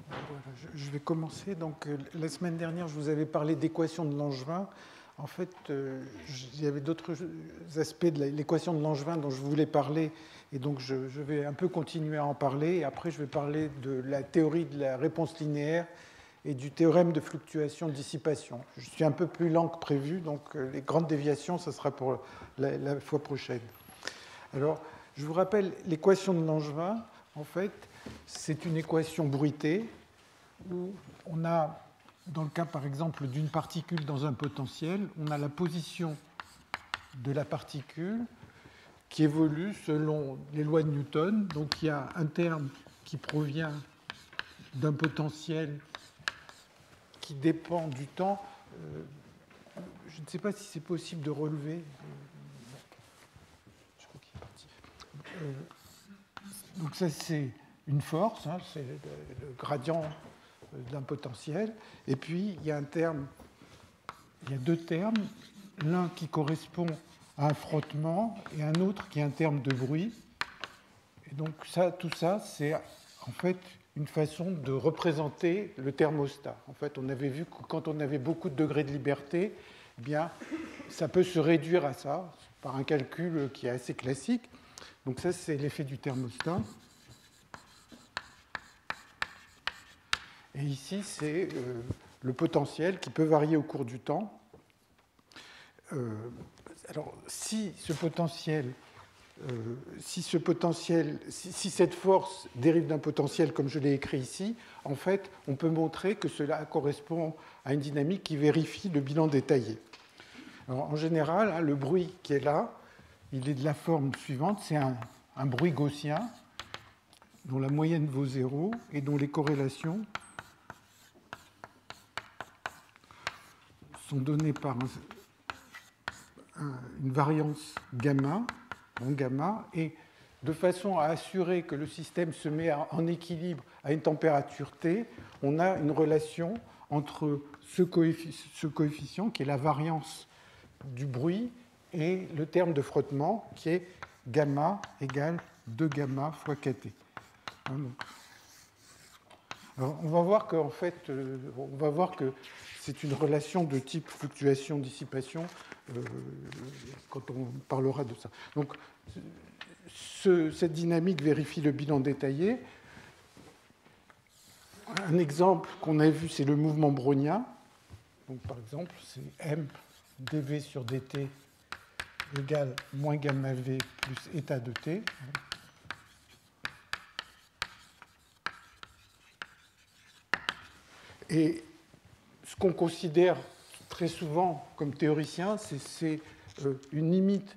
Voilà, je vais commencer. Donc, la semaine dernière, je vous avais parlé d'équation de Langevin. En fait, il y avait d'autres aspects de l'équation de Langevin dont je voulais parler, et donc je vais un peu continuer à en parler. Et après, je vais parler de la théorie de la réponse linéaire et du théorème de fluctuation-dissipation. Je suis un peu plus lent que prévu, donc les grandes déviations, ça sera pour la fois prochaine. Alors, je vous rappelle l'équation de Langevin. En fait, c'est une équation bruitée où on a, dans le cas par exemple d'une particule dans un potentiel, on a la position de la particule qui évolue selon les lois de Newton. Donc il y a un terme qui provient d'un potentiel qui dépend du temps. Je ne sais pas si c'est possible de relever. Je crois qu'il est parti. Donc ça c'est une force, hein, c'est le gradient d'un potentiel. Et puis, il y a deux termes, l'un qui correspond à un frottement et un autre qui est un terme de bruit. Et donc, tout ça, c'est en fait une façon de représenter le thermostat. En fait, on avait vu que quand on avait beaucoup de degrés de liberté, eh bien, ça peut se réduire à ça par un calcul qui est assez classique. Donc ça, c'est l'effet du thermostat. Et ici, c'est le potentiel qui peut varier au cours du temps. Alors, si cette force dérive d'un potentiel comme je l'ai écrit ici, en fait, on peut montrer que cela correspond à une dynamique qui vérifie le bilan détaillé. Alors, en général, hein, le bruit qui est là, il est de la forme suivante, c'est un bruit gaussien dont la moyenne vaut 0 et dont les corrélations sont données par une variance gamma, et de façon à assurer que le système se met en équilibre à une température T, on a une relation entre ce coefficient, qui est la variance du bruit, et le terme de frottement, qui est gamma égale 2 gamma fois kT. Alors, on va voir que c'est une relation de type fluctuation-dissipation quand on parlera de ça. Donc, cette dynamique vérifie le bilan détaillé. Un exemple qu'on a vu, c'est le mouvement brownien. Donc, par exemple, c'est m dv sur dt égale moins gamma v plus état de t. Et ce qu'on considère très souvent comme théoricien, c'est une limite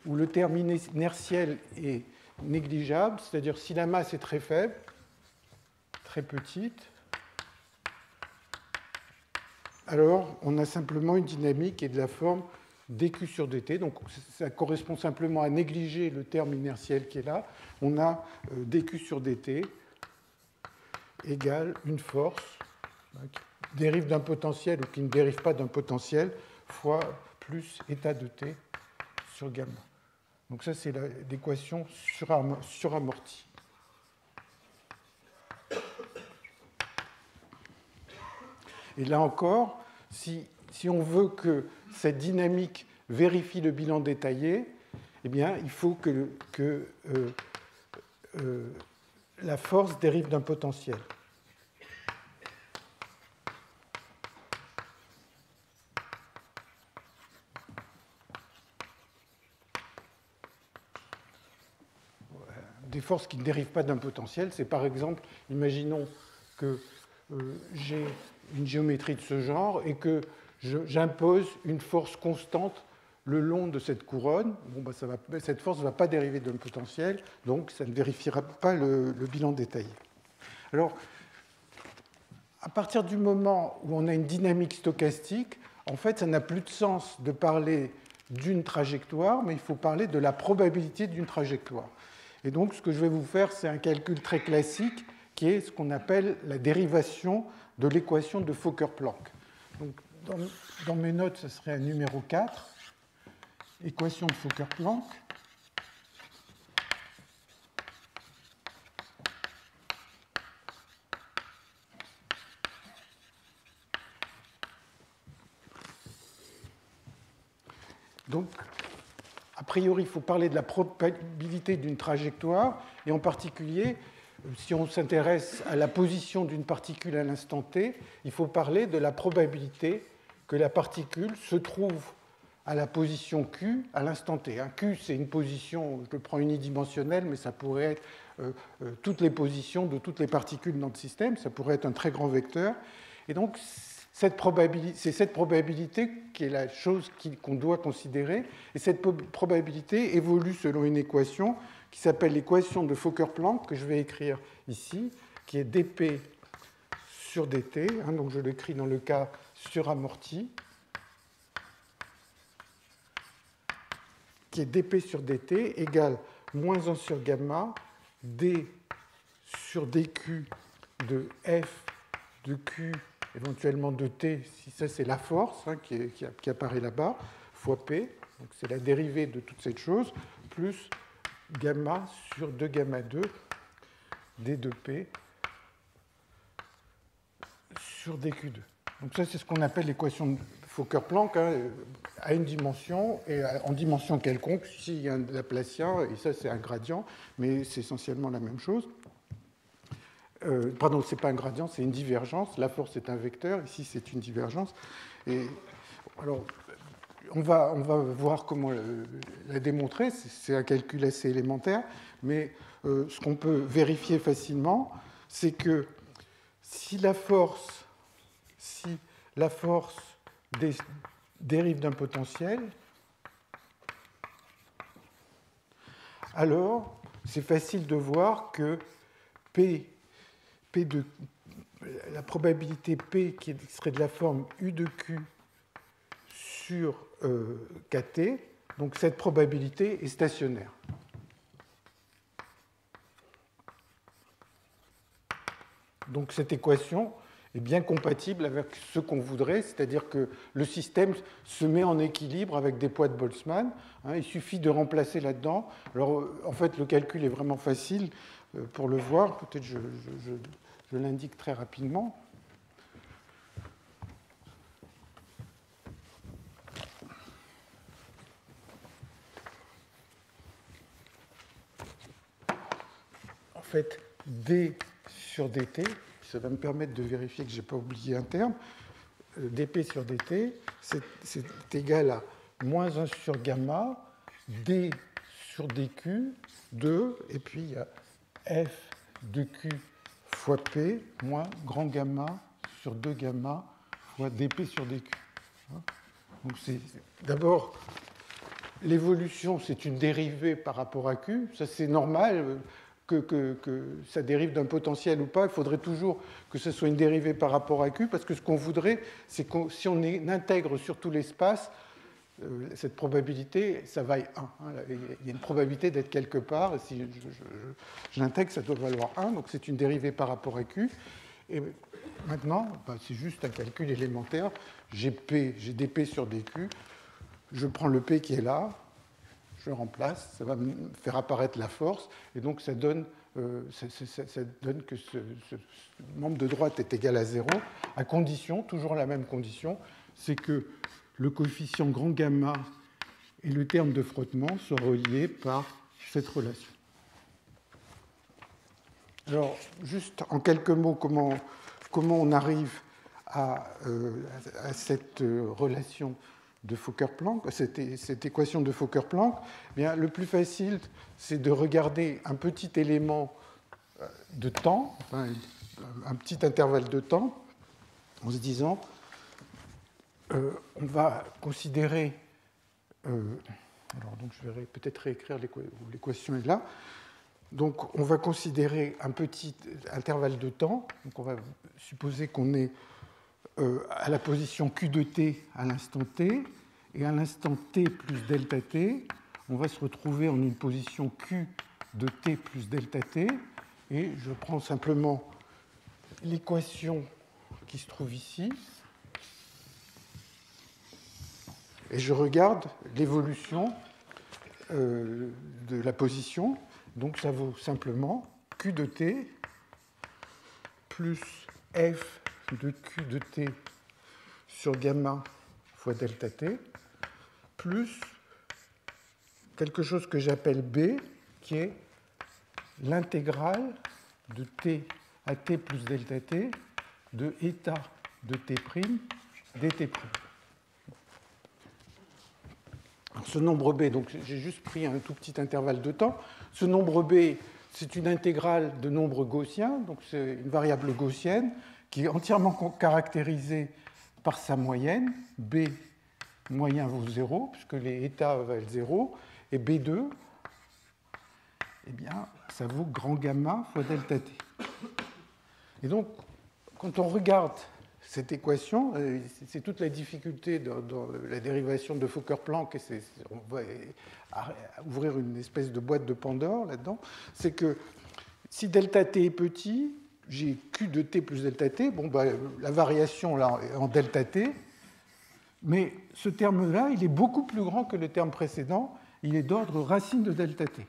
où le terme inertiel est négligeable, c'est-à-dire si la masse est très faible, très petite, alors on a simplement une dynamique qui est de la forme dq sur dt, donc ça correspond simplement à négliger le terme inertiel qui est là. On a dq sur dt égale une force qui dérive d'un potentiel ou qui ne dérive pas d'un potentiel fois plus état de t sur gamma. Donc ça, c'est l'équation suramortie. Et là encore, si on veut que cette dynamique vérifie le bilan détaillé, eh bien, il faut que la force dérive d'un potentiel. Des forces qui ne dérivent pas d'un potentiel, c'est par exemple, imaginons que j'ai une géométrie de ce genre et que j'impose une force constante le long de cette couronne. Bon, cette force ne va pas dériver d'un potentiel, donc ça ne vérifiera pas le bilan détaillé. Alors, à partir du moment où on a une dynamique stochastique, en fait, ça n'a plus de sens de parler d'une trajectoire, mais il faut parler de la probabilité d'une trajectoire. Et donc, ce que je vais vous faire, c'est un calcul très classique qui est ce qu'on appelle la dérivation de l'équation de Fokker-Planck. Donc, dans mes notes, ce serait un numéro 4, équation de Fokker-Planck. Donc, a priori, il faut parler de la probabilité d'une trajectoire, et en particulier, si on s'intéresse à la position d'une particule à l'instant t, il faut parler de la probabilité que la particule se trouve à la position Q à l'instant t. Q, c'est une position, je le prends unidimensionnelle, mais ça pourrait être toutes les positions de toutes les particules dans le système, ça pourrait être un très grand vecteur. Et donc, c'est cette probabilité qui est la chose qu'on doit considérer, et cette probabilité évolue selon une équation qui s'appelle l'équation de Fokker-Planck, que je vais écrire ici, qui est dp sur dt, donc je l'écris dans le cas suramorti, qui est dp sur dt égale moins 1 sur gamma d sur dq de f de q éventuellement de t, si ça c'est la force qui apparaît là-bas, fois p, donc c'est la dérivée de toute cette chose, plus gamma sur 2 gamma 2 d de p sur dq2. Donc ça c'est ce qu'on appelle l'équation de Fokker-Planck à une dimension, et en dimension quelconque, ici il y a un Laplacien, et ça c'est un gradient, mais c'est essentiellement la même chose. Pardon, ce n'est pas un gradient, c'est une divergence. La force est un vecteur, ici c'est une divergence. Et, alors, on va voir comment la démontrer, c'est un calcul assez élémentaire, mais ce qu'on peut vérifier facilement, c'est que si la force dérive d'un potentiel, alors c'est facile de voir que la probabilité P qui serait de la forme U de Q sur KT, donc cette probabilité est stationnaire. Donc cette équation est bien compatible avec ce qu'on voudrait, c'est-à-dire que le système se met en équilibre avec des poids de Boltzmann. Il suffit de remplacer là-dedans. Alors en fait, le calcul est vraiment facile pour le voir. Peut-être je l'indique très rapidement. En fait, d sur dt, ça va me permettre de vérifier que je n'ai pas oublié un terme, dp sur dt, c'est égal à moins 1 sur gamma, d sur dq, 2, et puis il y a f de q fois p moins grand gamma sur 2 gamma fois dp sur dq. Donc c'est d'abord l'évolution, c'est une dérivée par rapport à q, ça c'est normal. Que ça dérive d'un potentiel ou pas, il faudrait toujours que ce soit une dérivée par rapport à Q, parce que ce qu'on voudrait, c'est que si on intègre sur tout l'espace, cette probabilité, ça vaille 1. Il y a une probabilité d'être quelque part, et si je l'intègre, ça doit valoir 1, donc c'est une dérivée par rapport à Q. Et maintenant, c'est juste un calcul élémentaire, j'ai dp sur dq, je prends le P qui est là, je remplace, ça va me faire apparaître la force, et donc ça donne que ce membre de droite est égal à 0, à condition, toujours la même condition, c'est que le coefficient grand gamma et le terme de frottement soient reliés par cette relation. Alors, juste en quelques mots, comment on arrive à cette relation de Fokker-Planck, cette équation de Fokker-Planck, le plus facile, c'est de regarder un petit élément de temps, enfin, un petit intervalle de temps, en se disant, on va considérer, alors donc je vais peut-être réécrire l'équation est là, donc on va considérer un petit intervalle de temps, donc on va supposer qu'on est à la position Q de t à l'instant t, et à l'instant t plus delta t, on va se retrouver en une position Q de t plus delta t, et je prends simplement l'équation qui se trouve ici, et je regarde l'évolution de la position, donc ça vaut simplement Q de t plus f de Q de t sur gamma fois delta t, plus quelque chose que j'appelle B, qui est l'intégrale de t à t plus delta t de état de t' dt'. Alors, ce nombre B, donc j'ai juste pris un tout petit intervalle de temps. Ce nombre B, c'est une intégrale de nombre gaussien, donc c'est une variable gaussienne qui est entièrement caractérisée par sa moyenne. B moyen vaut 0, puisque les états valent 0, et B2, eh bien, ça vaut grand gamma fois delta t. Et donc, quand on regarde cette équation, c'est toute la difficulté dans la dérivation de Fokker-Planck, et on va ouvrir une espèce de boîte de Pandore là-dedans, c'est que si delta t est petit, j'ai Q de t plus delta t, bon, bah, la variation là est en delta t, mais ce terme-là, il est beaucoup plus grand que le terme précédent, il est d'ordre racine de delta t.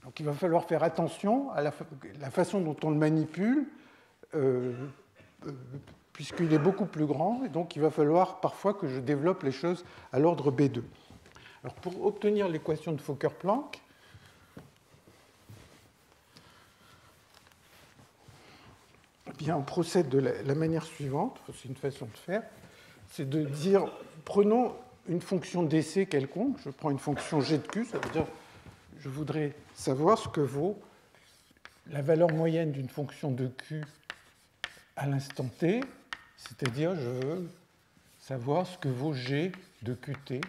Donc il va falloir faire attention à la façon dont on le manipule, puisqu'il est beaucoup plus grand, et donc il va falloir parfois que je développe les choses à l'ordre B2. Alors pour obtenir l'équation de Fokker-Planck, eh bien, on procède de la manière suivante, c'est une façon de faire, c'est de dire, prenons une fonction d'essai quelconque, je prends une fonction g de q, ça veut dire je voudrais savoir ce que vaut la valeur moyenne d'une fonction de q à l'instant t, c'est-à-dire je veux savoir ce que vaut g de qt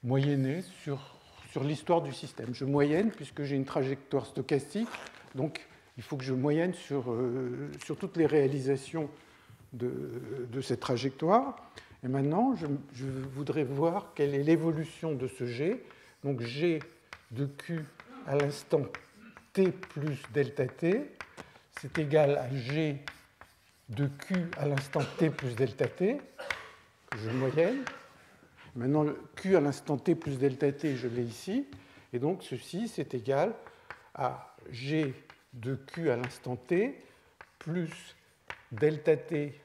moyenné sur l'histoire du système. Je moyenne puisque j'ai une trajectoire stochastique, donc il faut que je moyenne sur toutes les réalisations de cette trajectoire. Et maintenant, je voudrais voir quelle est l'évolution de ce g. Donc g de q à l'instant t plus delta t, c'est égal à g de q à l'instant t plus delta t, que je moyenne. Maintenant, q à l'instant t plus delta t, je l'ai ici. Et donc, ceci, c'est égal à g de q à l'instant t plus delta t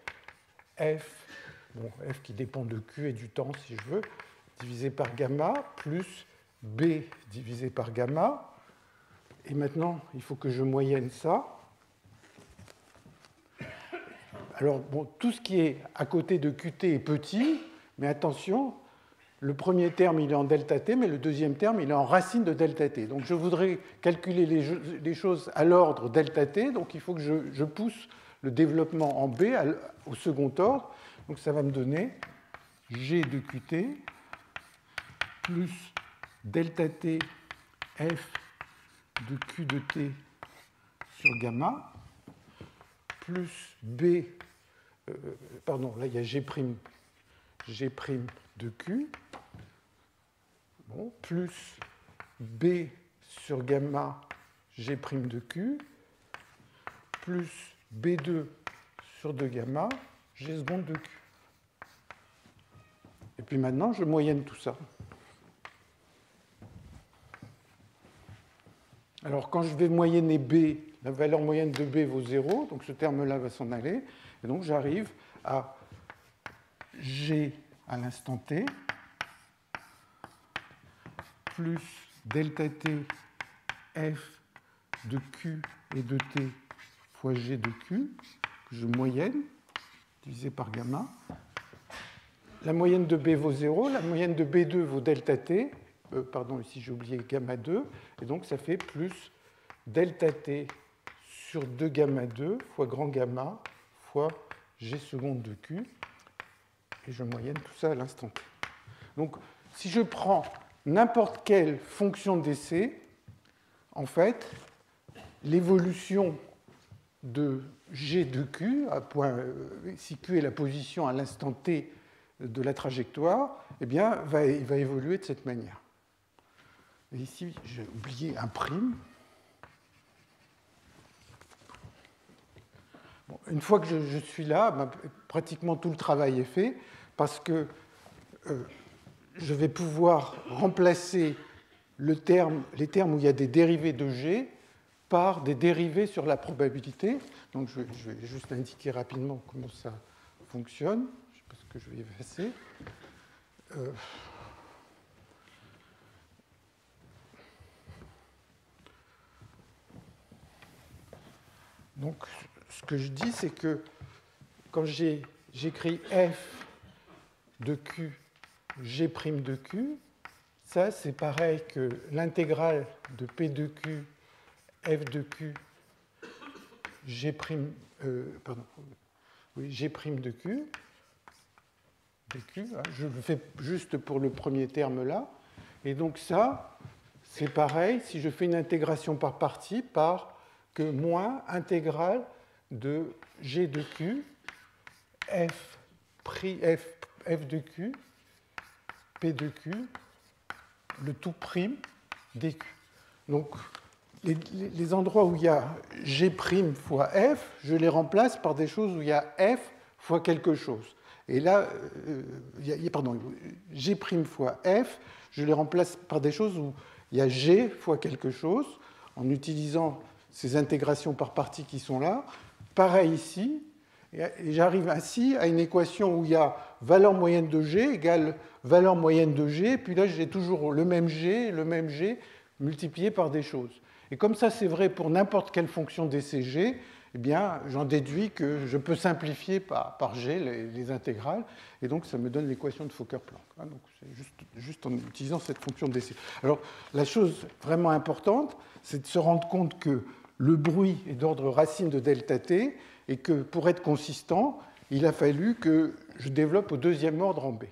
f, bon, f qui dépend de q et du temps, si je veux, divisé par gamma, plus b divisé par gamma. Et maintenant, il faut que je moyenne ça. Alors, bon, tout ce qui est à côté de qt est petit, mais attention, le premier terme, il est en delta t, mais le deuxième terme, il est en racine de delta t. Donc, je voudrais calculer les choses à l'ordre delta t, donc il faut que je pousse le développement en b au second ordre. Donc, ça va me donner g de qt plus delta t f de q de t sur gamma, plus b, pardon, là il y a g' de q, bon, plus b sur gamma g' de q, plus b2 sur 2 gamma g seconde de q. Et puis maintenant, je moyenne tout ça. Alors, quand je vais moyenner b, la valeur moyenne de b vaut 0, donc ce terme-là va s'en aller, et donc j'arrive à g à l'instant t plus delta t f de q et de t fois g de q, que je moyenne, divisé par gamma. La moyenne de b vaut 0, la moyenne de b2 vaut delta t, pardon, ici j'ai oublié gamma 2, et donc ça fait plus delta t sur 2 gamma 2 fois grand gamma fois g seconde de q, et je moyenne tout ça à l'instant t. Donc, si je prends n'importe quelle fonction d'essai, en fait, l'évolution de g de q, à point, si q est la position à l'instant t de la trajectoire, eh bien, il va évoluer de cette manière. Et ici, j'ai oublié un prime. Bon, une fois que je suis là, ben, pratiquement tout le travail est fait, parce que je vais pouvoir remplacer les termes où il y a des dérivés de g par des dérivés sur la probabilité. Donc je vais juste indiquer rapidement comment ça fonctionne. Je ne sais pas ce que je vais effacer. Donc, ce que je dis, c'est que quand j'écris f de q, g' de q, ça, c'est pareil que l'intégrale de p de q, f de q, g', g' de q, dq, je le fais juste pour le premier terme là. Et donc ça, c'est pareil si je fais une intégration par partie par que moins intégrale de g de q, f de q, p de q, le tout prime dq. Donc, les endroits où il y a g' fois f, je les remplace par des choses où il y a f fois quelque chose. Et là, pardon, g' fois f, je les remplace par des choses où il y a g fois quelque chose, en utilisant ces intégrations par partie qui sont là. Pareil ici, et j'arrive ainsi à une équation où il y a valeur moyenne de g égale valeur moyenne de g, puis là j'ai toujours le même g multiplié par des choses. Et comme ça c'est vrai pour n'importe quelle fonction dCg, eh bien j'en déduis que je peux simplifier par g les intégrales, et donc ça me donne l'équation de Fokker-Planck. Donc c'est juste en utilisant cette fonction de dC. Alors la chose vraiment importante, c'est de se rendre compte que le bruit est d'ordre racine de delta t, et que pour être consistant, il a fallu que je développe au deuxième ordre en B.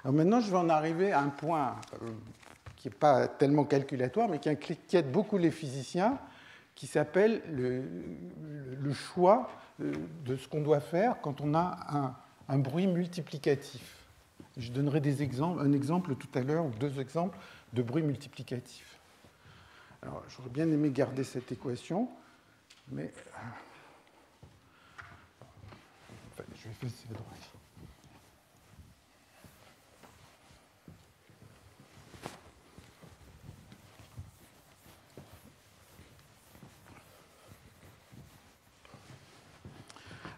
Alors maintenant, je vais en arriver à un point qui n'est pas tellement calculatoire, mais qui inquiète beaucoup les physiciens, qui s'appelle le choix de ce qu'on doit faire quand on a un bruit multiplicatif. Je donnerai un exemple tout à l'heure, ou deux exemples de bruit multiplicatif. Alors, j'aurais bien aimé garder cette équation, mais enfin, je vais essayer de droite.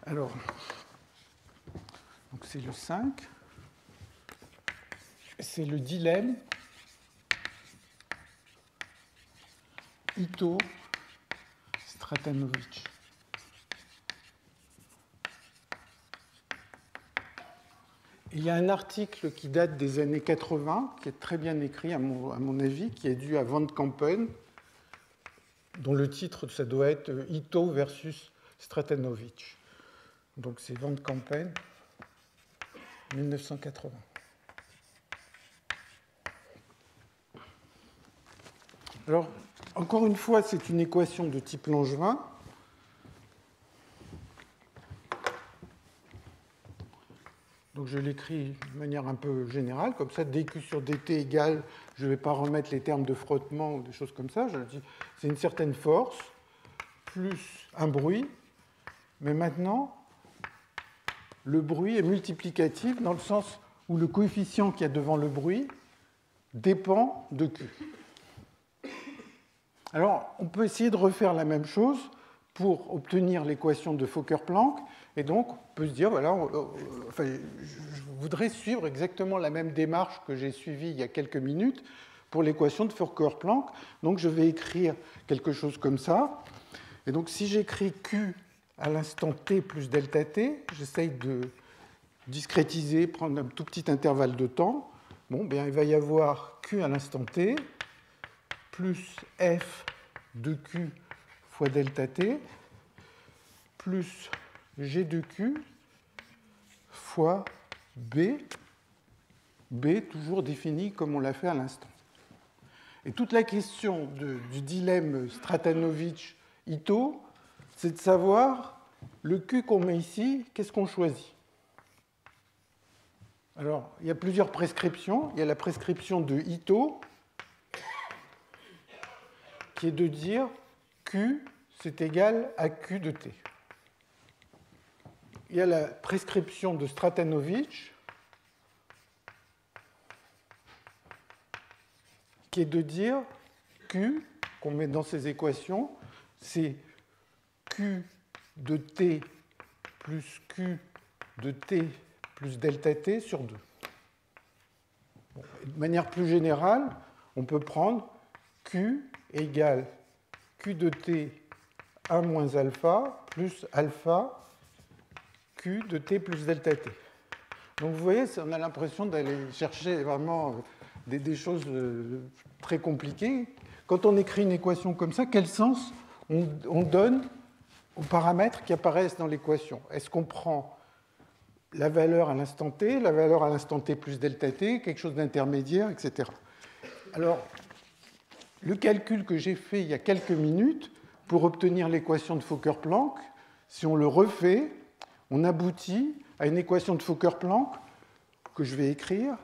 Alors, donc c'est le 5. C'est le dilemme Ito-Stratanovic. Il y a un article qui date des années 80, qui est très bien écrit à mon avis, qui est dû à Van Kampen, dont le titre, ça doit être Ito versus Stratanovic. Donc c'est Van Kampen, 1980. Alors, encore une fois, c'est une équation de type Langevin. Donc je l'écris de manière un peu générale, comme ça, dq sur dt égale, je ne vais pas remettre les termes de frottement ou des choses comme ça, je dis c'est une certaine force, plus un bruit, mais maintenant, le bruit est multiplicatif dans le sens où le coefficient qu'il y a devant le bruit dépend de q. Alors, on peut essayer de refaire la même chose pour obtenir l'équation de Fokker-Planck, et donc on peut se dire, voilà, enfin, je voudrais suivre exactement la même démarche que j'ai suivie il y a quelques minutes pour l'équation de Fokker-Planck, donc je vais écrire quelque chose comme ça, et donc si j'écris Q à l'instant t plus delta t, j'essaye de discrétiser, prendre un tout petit intervalle de temps, bon, bien, il va y avoir Q à l'instant t, plus f de q fois delta t, plus g de q fois b, toujours défini comme on l'a fait à l'instant. Et toute la question du dilemme Stratanovic-Ito, c'est de savoir le q qu'on met ici, qu'est-ce qu'on choisit. Alors, il y a plusieurs prescriptions. Il y a la prescription de Ito, qui est de dire Q, c'est égal à Q de T. Il y a la prescription de Stratanovic, qui est de dire Q, qu'on met dans ces équations, c'est Q de T plus Q de T plus delta T sur 2. Bon, de manière plus générale, on peut prendre Q égale Q de t 1 moins alpha plus alpha Q de t plus delta t. Donc vous voyez, on a l'impression d'aller chercher vraiment des choses très compliquées. Quand on écrit une équation comme ça, quel sens on donne aux paramètres qui apparaissent dans l'équation? Est-ce qu'on prend la valeur à l'instant t, la valeur à l'instant t plus delta t, quelque chose d'intermédiaire, etc. Alors, le calcul que j'ai fait il y a quelques minutes pour obtenir l'équation de Fokker-Planck, si on le refait, on aboutit à une équation de Fokker-Planck que je vais écrire,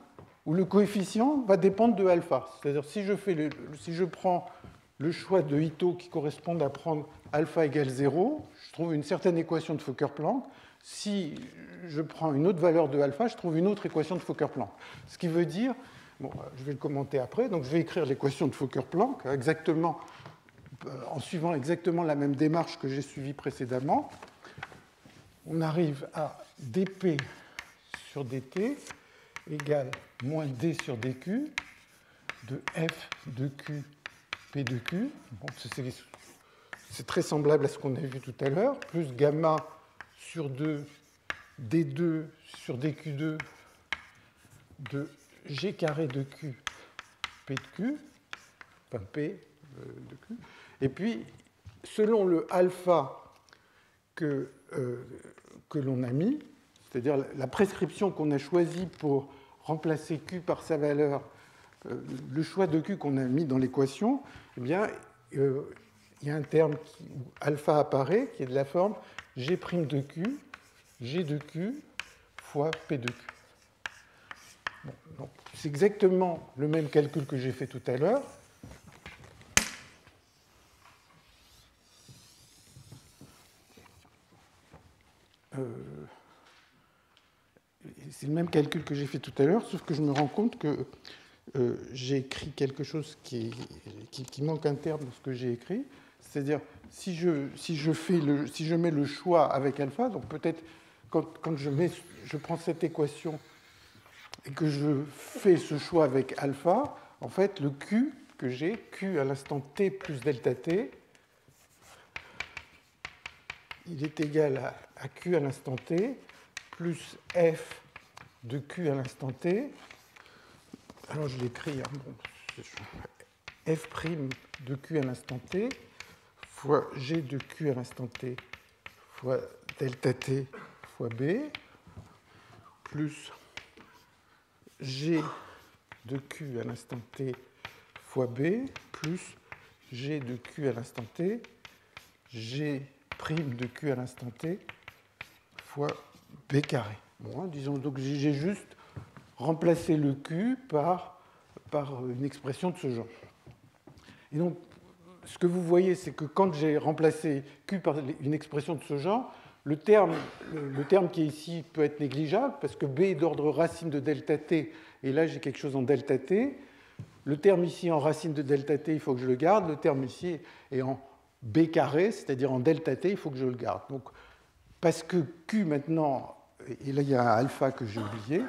où le coefficient va dépendre de alpha. C'est-à-dire, si je prends le choix de Ito qui correspond à prendre alpha égale 0, je trouve une certaine équation de Fokker-Planck. Si je prends une autre valeur de alpha, je trouve une autre équation de Fokker-Planck. Ce qui veut dire, bon, je vais le commenter après, donc je vais écrire l'équation de Fokker-Planck exactement, en suivant exactement la même démarche que j'ai suivie précédemment. On arrive à dp sur dt égale moins d sur dq de f de q p de q. Bon, c'est très semblable à ce qu'on a vu tout à l'heure, plus gamma sur 2 d2 sur dq2 de g carré de q p de q, enfin p de q. Et puis, selon le alpha que l'on a mis, c'est-à-dire la prescription qu'on a choisie pour remplacer q par sa valeur, le choix de q qu'on a mis dans l'équation, eh bien, il y a un terme où alpha apparaît, qui est de la forme g' de q, g de q fois p de q. Bon, c'est exactement le même calcul que j'ai fait tout à l'heure. C'est le même calcul que j'ai fait tout à l'heure, sauf que je me rends compte que j'ai écrit quelque chose qui manque un terme dans ce que j'ai écrit. C'est-à-dire, si je mets le choix avec alpha, donc peut-être quand je prends cette équation et que je fais ce choix avec alpha, en fait, le q que j'ai, q à l'instant t plus delta t, il est égal à q à l'instant t plus f de q à l'instant t. Alors je l'écris, f' de q à l'instant t fois g de q à l'instant t fois delta t fois b plus g de q à l'instant t fois b plus g de q à l'instant t, g' de q à l'instant t fois b carré. Bon, disons donc j'ai juste remplacé le q par une expression de ce genre. Et donc, ce que vous voyez, c'est que quand j'ai remplacé q par une expression de ce genre, le terme qui est ici peut être négligeable, parce que b est d'ordre racine de delta t, et là j'ai quelque chose en delta t. Le terme ici en racine de delta t, il faut que je le garde. Le terme ici est en b carré, c'est-à-dire en delta t, il faut que je le garde. Donc, parce que q maintenant, et là il y a un alpha que j'ai oublié,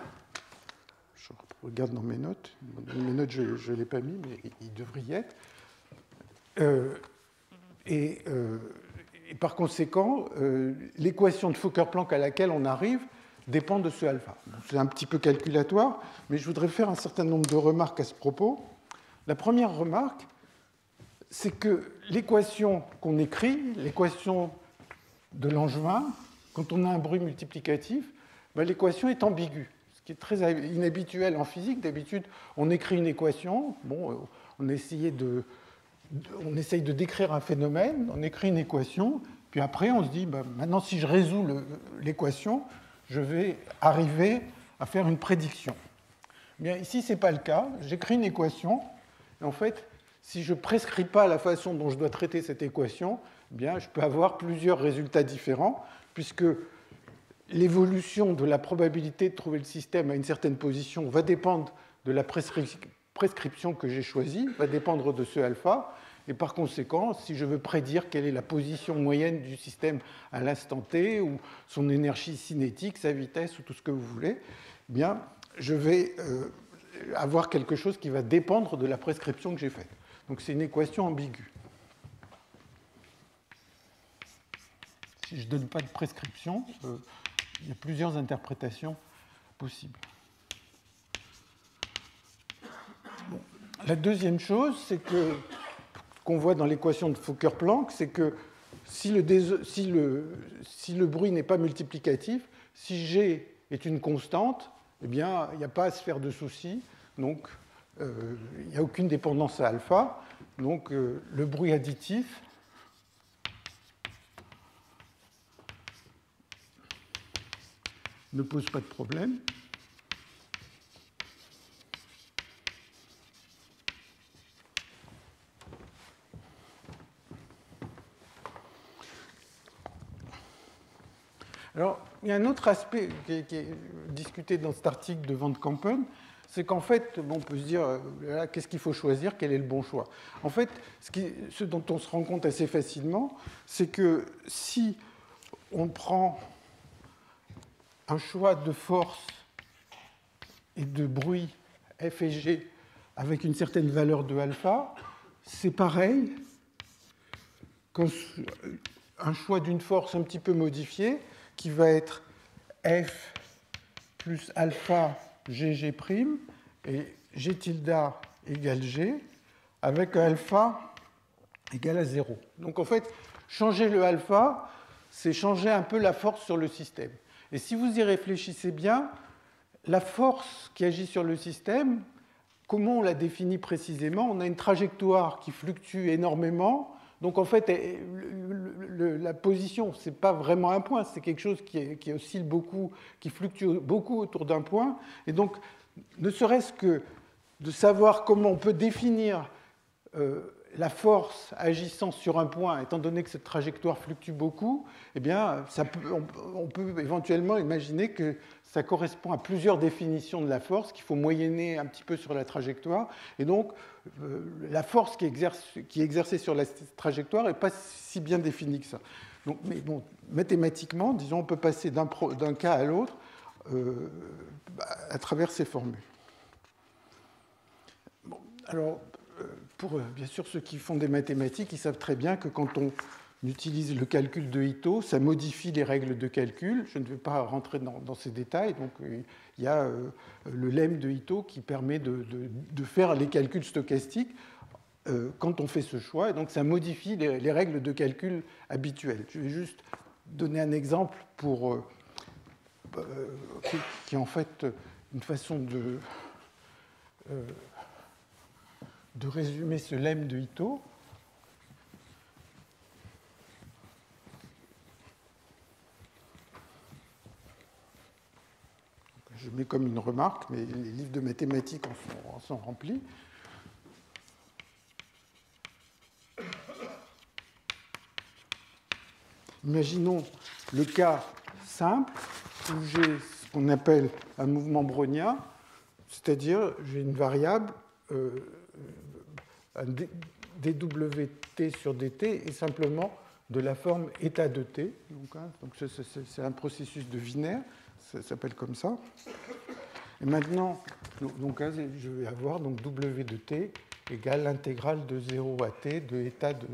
je regarde dans mes notes, je ne l'ai pas mis, mais il devrait y être. Et par conséquent, l'équation de Fokker-Planck à laquelle on arrive dépend de ce alpha. C'est un petit peu calculatoire, mais je voudrais faire un certain nombre de remarques à ce propos. La première remarque, c'est que l'équation qu'on écrit, l'équation de Langevin, quand on a un bruit multiplicatif, ben, l'équation est ambiguë, ce qui est très inhabituel en physique. D'habitude, on écrit une équation, bon, on essaye de décrire un phénomène, on écrit une équation, puis après on se dit, ben, maintenant si je résous l'équation, je vais arriver à faire une prédiction. Bien, ici, ce n'est pas le cas. J'écris une équation, et en fait, si je ne prescris pas la façon dont je dois traiter cette équation, bien, je peux avoir plusieurs résultats différents, puisque l'évolution de la probabilité de trouver le système à une certaine position va dépendre de la prescription que j'ai choisie, va dépendre de ce alpha, et par conséquent, si je veux prédire quelle est la position moyenne du système à l'instant t, ou son énergie cinétique, sa vitesse, ou tout ce que vous voulez, bien, je vais avoir quelque chose qui va dépendre de la prescription que j'ai faite. Donc c'est une équation ambiguë. Si je ne donne pas de prescription, il y a plusieurs interprétations possibles. Bon. La deuxième chose, c'est que qu'on voit dans l'équation de Fokker-Planck, c'est que si le bruit n'est pas multiplicatif, si G est une constante, eh bien, il n'y a pas à se faire de soucis. Donc, il n'y a aucune dépendance à alpha. Donc, le bruit additif ne pose pas de problème. Alors, il y a un autre aspect qui est discuté dans cet article de Van Kampen, c'est qu'en fait, on peut se dire, qu'est-ce qu'il faut choisir, quel est le bon choix? En fait, ce dont on se rend compte assez facilement, c'est que si on prend un choix de force et de bruit F et G avec une certaine valeur de alpha, c'est pareil qu'un choix d'une force un petit peu modifiée qui va être F plus alpha GG' et G tilde égale G avec un alpha égal à 0. Donc en fait, changer le alpha, c'est changer un peu la force sur le système. Et si vous y réfléchissez bien, la force qui agit sur le système, comment on la définit précisément? On a une trajectoire qui fluctue énormément. Donc en fait, la position, ce n'est pas vraiment un point, c'est quelque chose qui oscille beaucoup, qui fluctue beaucoup autour d'un point. Et donc, ne serait-ce que de savoir comment on peut définir la force agissant sur un point, étant donné que cette trajectoire fluctue beaucoup, eh bien, on peut éventuellement imaginer que ça correspond à plusieurs définitions de la force, qu'il faut moyenner un petit peu sur la trajectoire. Et donc, la force qui est exercée sur la trajectoire n'est pas si bien définie que ça. Donc, mais bon, mathématiquement, disons, on peut passer d'un cas à l'autre à travers ces formules. Bon, alors, pour bien sûr ceux qui font des mathématiques, ils savent très bien que quand on utilise le calcul de Ito, ça modifie les règles de calcul. Je ne vais pas rentrer dans ces détails. Donc, il y a le lemme de Ito qui permet de faire les calculs stochastiques quand on fait ce choix. Et donc, ça modifie les règles de calcul habituelles. Je vais juste donner un exemple qui est en fait une façon de résumer ce lemme de Ito. Je mets comme une remarque, mais les livres de mathématiques en sont remplis. Imaginons le cas simple où j'ai ce qu'on appelle un mouvement brownien, c'est-à-dire j'ai une variable un dWt sur dt est simplement de la forme état de t. Donc c'est un processus de Wiener, ça s'appelle comme ça. Et maintenant, donc, je vais avoir donc w de t égale l'intégrale de 0 à t de état de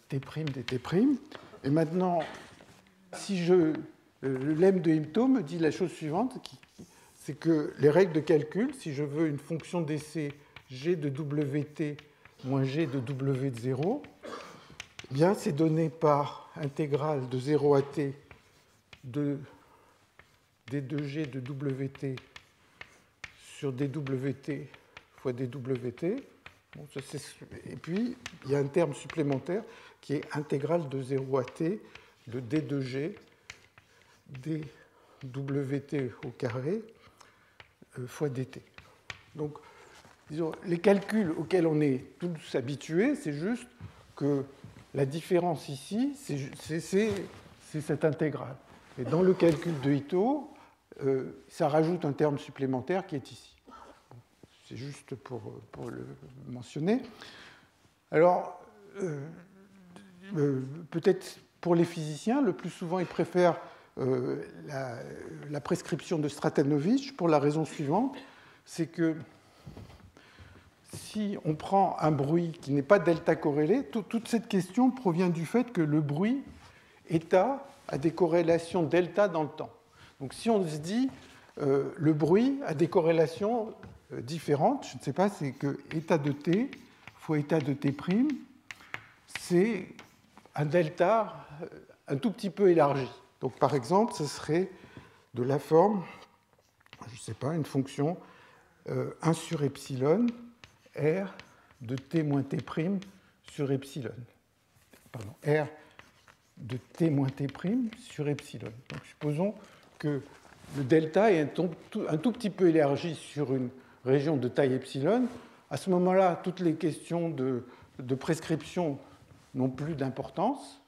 t' dt'. Et maintenant, si le lemme de Ito me dit la chose suivante, c'est que les règles de calcul, si je veux une fonction d'essai g de wt moins g de w de 0, eh bien c'est donné par intégrale de 0 à t de d2g de wt sur dwt fois dwt. Bon, et puis, il y a un terme supplémentaire qui est intégrale de 0 à t de d2g dwt au carré fois dt. Donc, disons, les calculs auxquels on est tous habitués, c'est juste que la différence ici, c'est cette intégrale. Et dans le calcul de Ito, ça rajoute un terme supplémentaire qui est ici. C'est juste pour le mentionner. Alors, peut-être pour les physiciens, le plus souvent, ils préfèrent la prescription de Stratanovich pour la raison suivante, c'est que si on prend un bruit qui n'est pas delta corrélé, toute cette question provient du fait que le bruit état a des corrélations delta dans le temps. Donc si on se dit le bruit a des corrélations différentes, je ne sais pas, c'est que état de t fois état de t', c'est un delta un tout petit peu élargi. Donc par exemple, ce serait de la forme, je ne sais pas, une fonction 1 sur epsilon r de t moins t' sur epsilon. Pardon, r de t moins t' sur epsilon. Donc supposons que le delta est un tout petit peu élargi sur une région de taille epsilon. À ce moment-là, toutes les questions de prescription n'ont plus d'importance.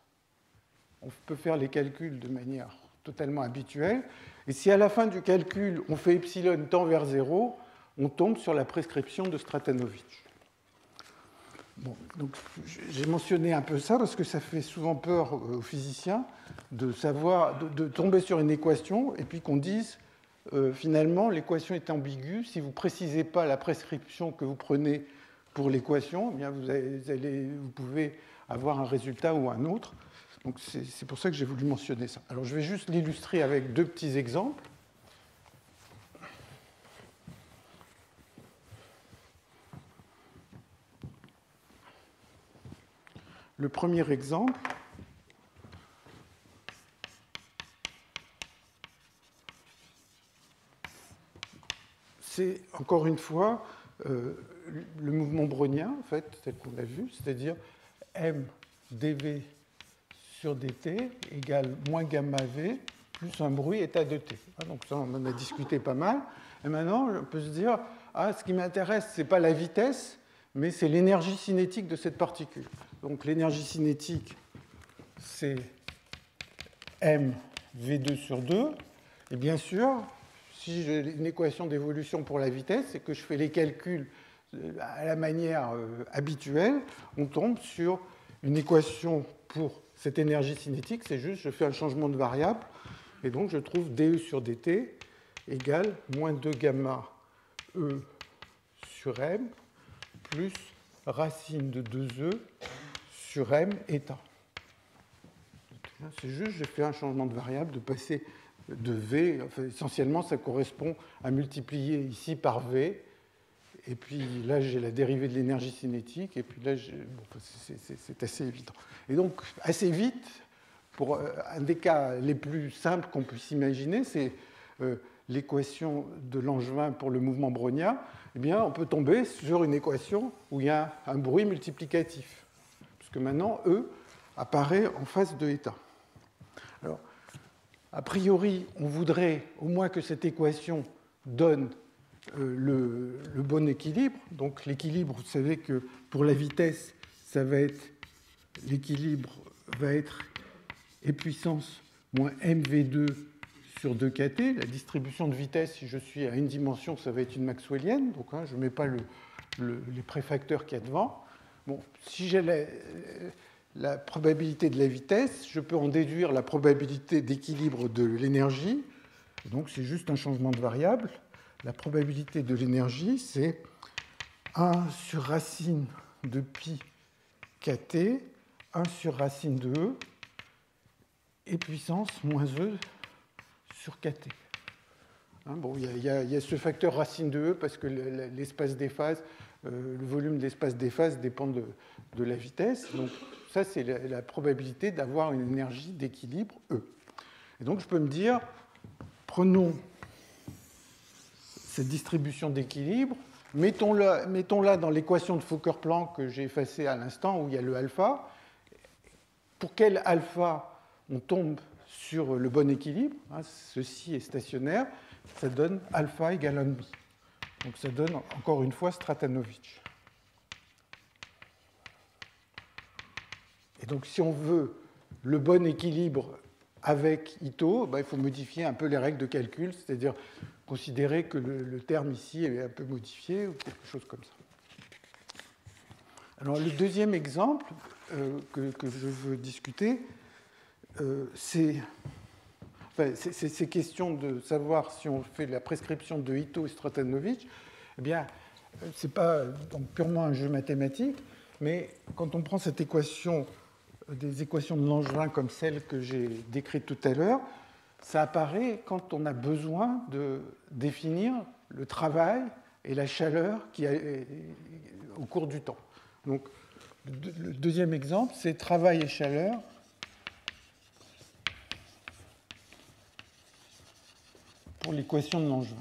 On peut faire les calculs de manière totalement habituelle. Et si à la fin du calcul, on fait epsilon tend vers 0, on tombe sur la prescription de Stratanovich. Bon, donc j'ai mentionné un peu ça parce que ça fait souvent peur aux physiciens de tomber sur une équation et puis qu'on dise finalement l'équation est ambiguë. Si vous ne précisez pas la prescription que vous prenez pour l'équation, eh bien vous pouvez avoir un résultat ou un autre. Donc c'est pour ça que j'ai voulu mentionner ça. Alors je vais juste l'illustrer avec deux petits exemples. Le premier exemple, c'est encore une fois le mouvement brownien, en fait, tel qu'on l'a vu, c'est-à-dire m dv sur dt égale moins gamma v plus un bruit état de t. Donc ça, on en a discuté pas mal. Et maintenant, on peut se dire, ce qui m'intéresse, ce n'est pas la vitesse, mais c'est l'énergie cinétique de cette particule. Donc l'énergie cinétique, c'est mv2 sur 2. Et bien sûr, si j'ai une équation d'évolution pour la vitesse et que je fais les calculs à la manière habituelle, on tombe sur une équation pour cette énergie cinétique. C'est juste, je fais un changement de variable. Et donc, je trouve dE sur dt égale moins 2 gamma E sur m plus racine de 2e sur m état. C'est juste, j'ai fait un changement de variable, de passer de v, enfin, essentiellement ça correspond à multiplier ici par v, et puis là j'ai la dérivée de l'énergie cinétique, et puis là c'est assez évident. Et donc assez vite, pour un des cas les plus simples qu'on puisse imaginer, c'est l'équation de Langevin pour le mouvement brownien, eh bien, on peut tomber sur une équation où il y a un bruit multiplicatif, puisque maintenant E apparaît en face de état. Alors, a priori, on voudrait au moins que cette équation donne le bon équilibre. Donc l'équilibre, vous savez que pour la vitesse, l'équilibre va être E puissance moins mv2 sur 2kt. La distribution de vitesse, si je suis à une dimension, ça va être une maxwellienne. Donc je ne mets pas les préfacteurs qu'il y a devant. Bon, si j'ai la probabilité de la vitesse, je peux en déduire la probabilité d'équilibre de l'énergie. Donc c'est juste un changement de variable. La probabilité de l'énergie, c'est 1 sur racine de pi kt, 1 sur racine de e, et puissance moins e sur kt. Bon, il y a ce facteur racine de e parce que l'espace des phases, le volume de l'espace des phases dépend de la vitesse. Donc ça, c'est la probabilité d'avoir une énergie d'équilibre E. Et donc je peux me dire, prenons cette distribution d'équilibre, mettons-la dans l'équation de Fokker-Planck que j'ai effacée à l'instant, où il y a le alpha. Pour quel alpha on tombe sur le bon équilibre, ceci est stationnaire, ça donne alpha égale 1,5. Donc ça donne encore une fois Stratanovich. Et donc si on veut le bon équilibre avec Ito, il faut modifier un peu les règles de calcul, c'est-à-dire considérer que le terme ici est un peu modifié ou quelque chose comme ça. Alors le deuxième exemple que je veux discuter, c'est question de savoir si on fait la prescription de Ito et Stratanovich. Eh bien, ce n'est pas donc purement un jeu mathématique, mais quand on prend cette équation, des équations de Langevin comme celle que j'ai décrite tout à l'heure, ça apparaît quand on a besoin de définir le travail et la chaleur au cours du temps. Donc, le deuxième exemple, c'est travail et chaleur pour l'équation de Langevin.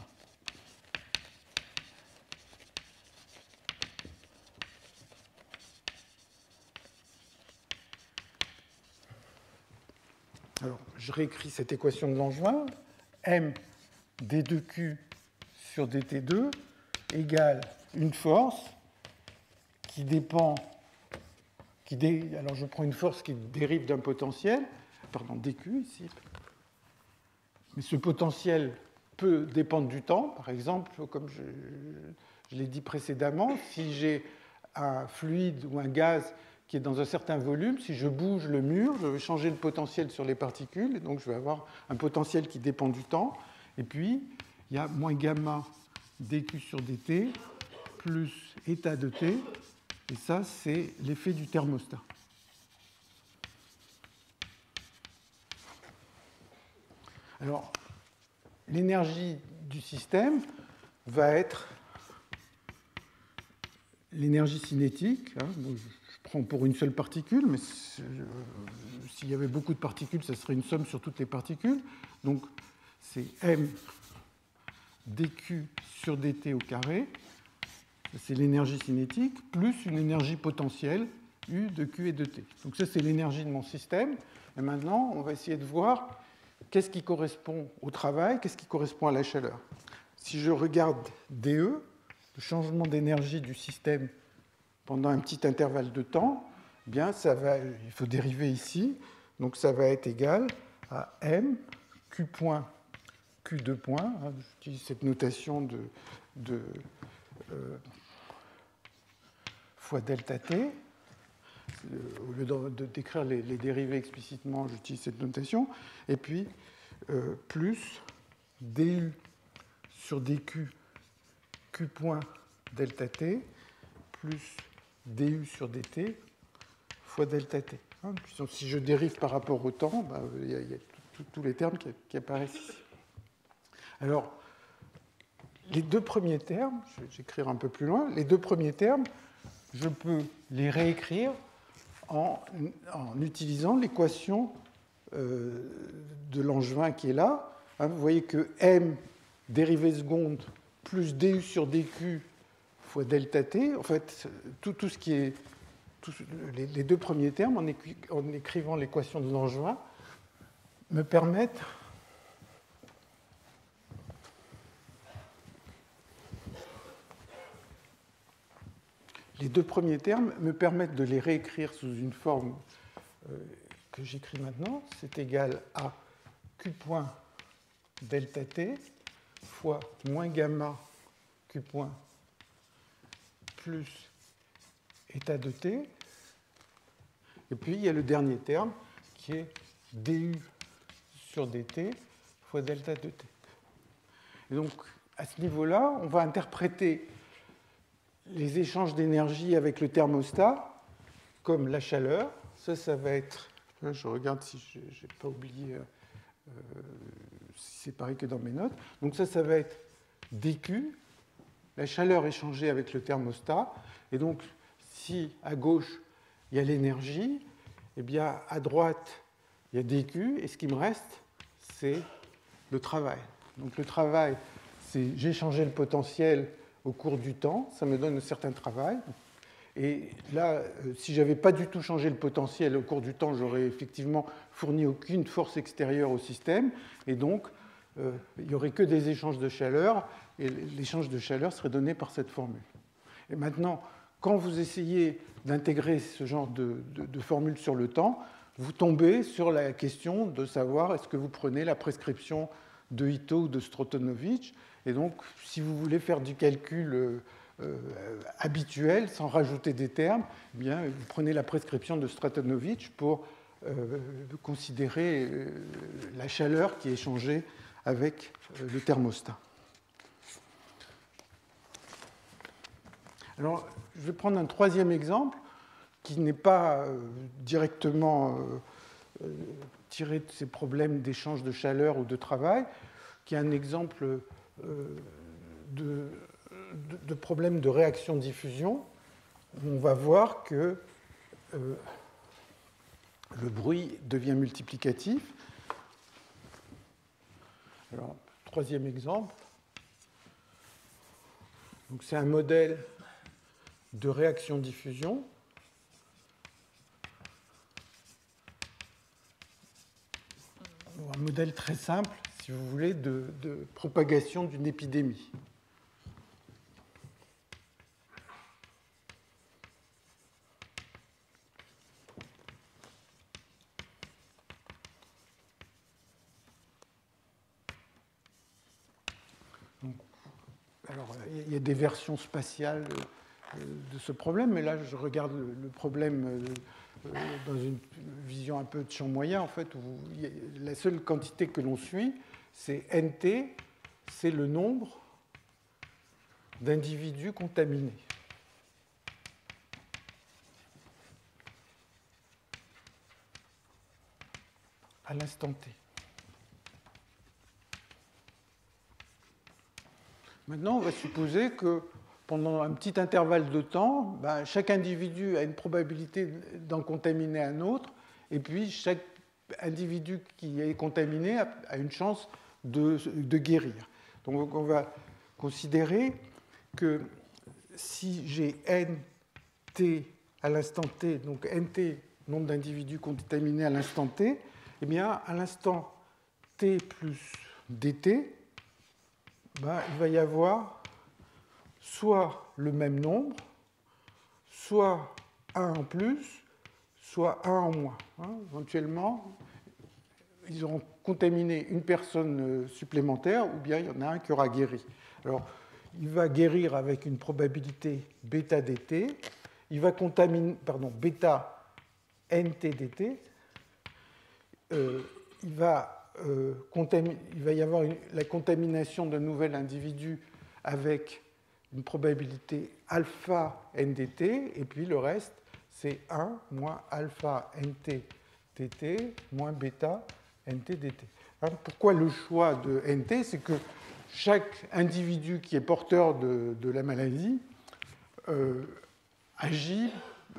Alors, je réécris cette équation de Langevin. M d2q sur dt2 égale une force qui dépend... Alors, je prends une force qui dérive d'un potentiel, pardon, dq ici. Mais ce potentiel peut dépendre du temps. Par exemple, comme je l'ai dit précédemment, si j'ai un fluide ou un gaz qui est dans un certain volume, si je bouge le mur, je vais changer le potentiel sur les particules, et donc je vais avoir un potentiel qui dépend du temps. Et puis, il y a moins gamma dq sur dt plus état de t, et ça, c'est l'effet du thermostat. Alors, l'énergie du système va être l'énergie cinétique. Je prends pour une seule particule, mais s'il y avait beaucoup de particules, ça serait une somme sur toutes les particules. Donc, c'est m dq sur dt au carré, c'est l'énergie cinétique, plus une énergie potentielle, U de Q et de T. Donc ça, c'est l'énergie de mon système. Et maintenant, on va essayer de voir qu'est-ce qui correspond au travail, qu'est-ce qui correspond à la chaleur. Si je regarde dE, le changement d'énergie du système pendant un petit intervalle de temps, eh bien, il faut dériver ici. Donc ça va être égal à m Q point Q2 point. J'utilise cette notation de fois delta t. Au lieu de décrire les dérivés explicitement, j'utilise cette notation. Et puis, plus du sur dq q point delta t plus du sur dt fois delta t. Si je dérive par rapport au temps, il y a tous les termes qui apparaissent ici. Alors, les deux premiers termes, je vais écrire un peu plus loin, les deux premiers termes, je peux les réécrire en utilisant l'équation de Langevin qui est là. Vous voyez que m dérivée seconde plus du sur dq fois delta t, en fait, tout ce qui est... les deux premiers termes, en écrivant l'équation de Langevin, me permettent de les réécrire sous une forme que j'écris maintenant. C'est égal à q point delta t fois moins gamma q point plus état de t. Et puis, il y a le dernier terme qui est du sur dt fois delta de t. Et donc, à ce niveau-là, on va interpréter les échanges d'énergie avec le thermostat comme la chaleur. Ça va être... Là, je regarde si je n'ai pas oublié si c'est pareil que dans mes notes. Donc ça va être dq, la chaleur échangée avec le thermostat. Et donc, si à gauche, il y a l'énergie, eh bien, à droite, il y a dq, et ce qui me reste, c'est le travail. Donc le travail, c'est j'ai changé le potentiel au cours du temps, ça me donne un certain travail. Et là, si je n'avais pas du tout changé le potentiel au cours du temps, j'aurais effectivement fourni aucune force extérieure au système, et donc il n'y aurait que des échanges de chaleur, et l'échange de chaleur serait donné par cette formule. Et maintenant, quand vous essayez d'intégrer ce genre de formule sur le temps, vous tombez sur la question de savoir est-ce que vous prenez la prescription de Ito ou de Strotonovich. Et donc, si vous voulez faire du calcul habituel, sans rajouter des termes, eh bien, vous prenez la prescription de Strotonovich pour considérer la chaleur qui est échangée avec le thermostat. Alors, je vais prendre un troisième exemple qui n'est pas directement tiré de ces problèmes d'échange de chaleur ou de travail, qui est un exemple de problème de réaction-diffusion, où on va voir que le bruit devient multiplicatif. Alors, troisième exemple. Donc, c'est un modèle de réaction-diffusion. Un modèle très simple, si vous voulez, de propagation d'une épidémie. Alors, il y a des versions spatiales de ce problème, mais là, je regarde le problème dans une vision un peu de champ moyen, en fait, où la seule quantité que l'on suit, c'est NT, c'est le nombre d'individus contaminés. À l'instant T. Maintenant, on va supposer que pendant un petit intervalle de temps, chaque individu a une probabilité d'en contaminer un autre, et puis chaque individu qui est contaminé a une chance de guérir. Donc on va considérer que si j'ai NT à l'instant T, donc NT, nombre d'individus contaminés à l'instant T, eh bien, à l'instant T plus DT, il va y avoir soit le même nombre, soit 1 en plus, soit 1 en moins. Éventuellement, ils auront contaminé une personne supplémentaire, ou bien il y en a un qui aura guéri. Alors, il va guérir avec une probabilité bêta dt, il va contaminer, bêta nt dt, il va y avoir la contamination d'un nouvel individu avec une probabilité alpha ndt, et puis le reste, c'est 1 moins alpha nt dt moins bêta nt dt. Pourquoi le choix de nt? C'est que chaque individu qui est porteur de la maladie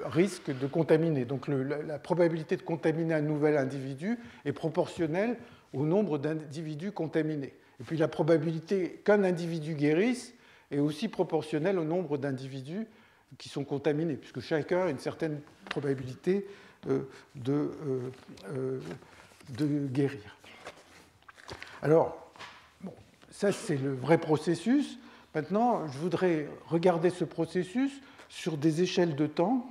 risque de contaminer. Donc la probabilité de contaminer un nouvel individu est proportionnelle au nombre d'individus contaminés. Et puis la probabilité qu'un individu guérisse est aussi proportionnelle au nombre d'individus qui sont contaminés, puisque chacun a une certaine probabilité de guérir. Alors, ça c'est le vrai processus. Maintenant, je voudrais regarder ce processus sur des échelles de temps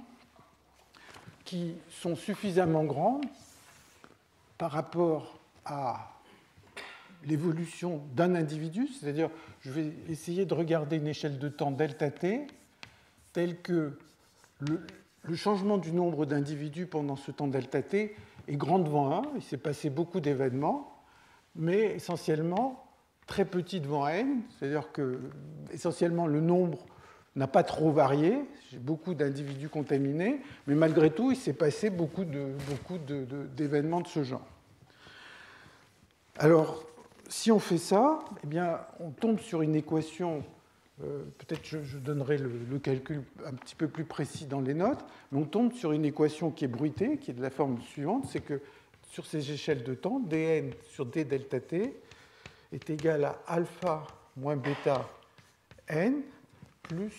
qui sont suffisamment grandes par rapport à l'évolution d'un individu, c'est-à-dire je vais essayer de regarder une échelle de temps delta t telle que le changement du nombre d'individus pendant ce temps delta t est grand devant 1, il s'est passé beaucoup d'événements, mais essentiellement très petit devant n, c'est-à-dire que essentiellement le nombre n'a pas trop varié, j'ai beaucoup d'individus contaminés, mais malgré tout, il s'est passé beaucoup d'événements de ce genre. Alors, si on fait ça, eh bien, on tombe sur une équation, peut-être je donnerai le calcul un petit peu plus précis dans les notes, mais on tombe sur une équation qui est bruitée, qui est de la forme suivante, c'est que sur ces échelles de temps, dn sur d delta t est égal à alpha moins bêta n plus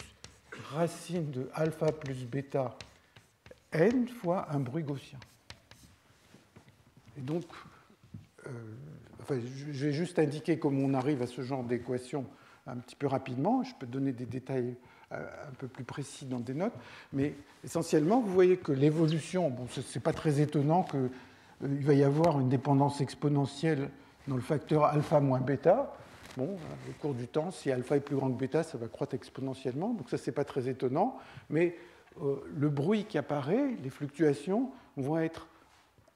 racine de alpha plus bêta n fois un bruit gaussien. Et donc, je vais juste indiquer comment on arrive à ce genre d'équation un petit peu rapidement. Je peux donner des détails un peu plus précis dans des notes. Mais essentiellement, vous voyez que l'évolution, ce n'est pas très étonnant qu'il va y avoir une dépendance exponentielle dans le facteur alpha moins bêta. Au cours du temps, si alpha est plus grand que bêta, ça va croître exponentiellement. Donc ça, ce n'est pas très étonnant. Mais le bruit qui apparaît, les fluctuations, vont être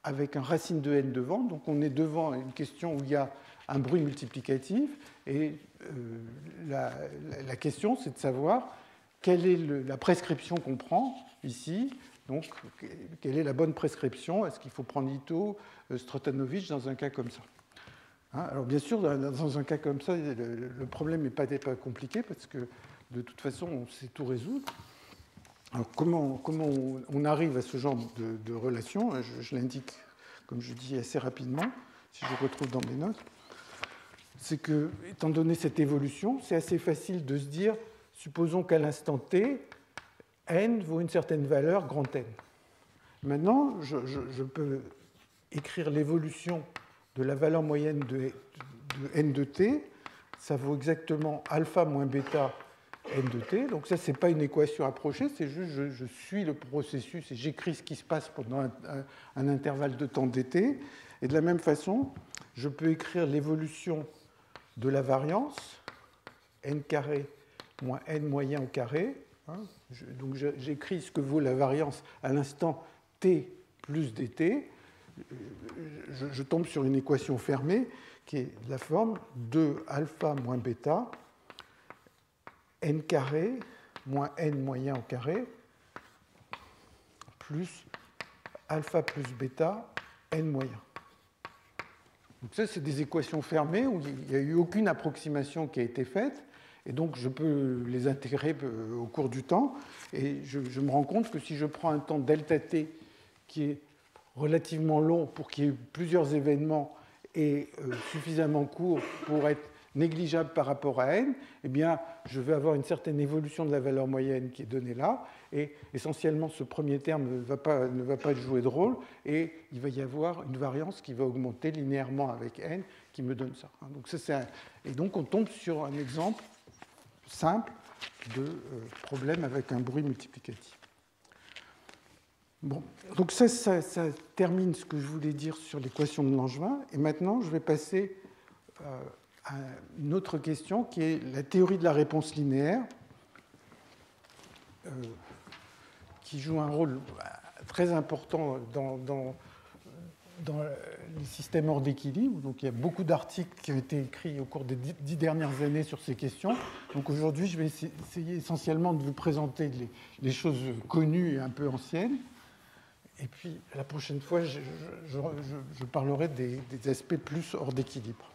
avec un racine de n devant. Donc on est devant une question où il y a un bruit multiplicatif. Et la question, c'est de savoir quelle est la prescription qu'on prend ici. Donc, quelle est la bonne prescription? Est-ce qu'il faut prendre Ito, Stratanovich dans un cas comme ça? Alors, bien sûr, dans un cas comme ça, le problème n'est pas compliqué parce que, de toute façon, on sait tout résoudre. Alors, comment on arrive à ce genre de relation? Je l'indique, comme je dis, assez rapidement, si je retrouve dans mes notes. C'est que, étant donné cette évolution, c'est assez facile de se dire, supposons qu'à l'instant t, n vaut une certaine valeur, grand N. Maintenant, je peux écrire l'évolution de la valeur moyenne de n de t. Ça vaut exactement alpha moins bêta n de t. Donc ça, ce n'est pas une équation approchée, c'est juste je suis le processus et j'écris ce qui se passe pendant un intervalle de temps dt. Et de la même façon, je peux écrire l'évolution de la variance, n carré moins n moyen au carré. Donc j'écris ce que vaut la variance à l'instant t plus dt. Je tombe sur une équation fermée qui est de la forme 2 alpha moins bêta n carré moins n moyen au carré plus alpha plus bêta n moyen. Donc ça, c'est des équations fermées où il n'y a eu aucune approximation qui a été faite. Et donc, je peux les intégrer au cours du temps. Et je me rends compte que si je prends un temps delta t qui est relativement long pour qu'il y ait plusieurs événements et suffisamment court pour être négligeable par rapport à n, eh bien, je vais avoir une certaine évolution de la valeur moyenne qui est donnée là. Et essentiellement, ce premier terme ne va pas jouer de rôle. Et il va y avoir une variance qui va augmenter linéairement avec n qui me donne ça. Donc, et donc, on tombe sur un exemple simple de problème avec un bruit multiplicatif. Bon, donc ça termine ce que je voulais dire sur l'équation de Langevin. Et maintenant, je vais passer à une autre question qui est la théorie de la réponse linéaire, qui joue un rôle très important dans les systèmes hors d'équilibre. Donc, il y a beaucoup d'articles qui ont été écrits au cours des 10 dernières années sur ces questions. Donc aujourd'hui, je vais essayer essentiellement de vous présenter les choses connues et un peu anciennes. Et puis, la prochaine fois, je parlerai des aspects plus hors d'équilibre.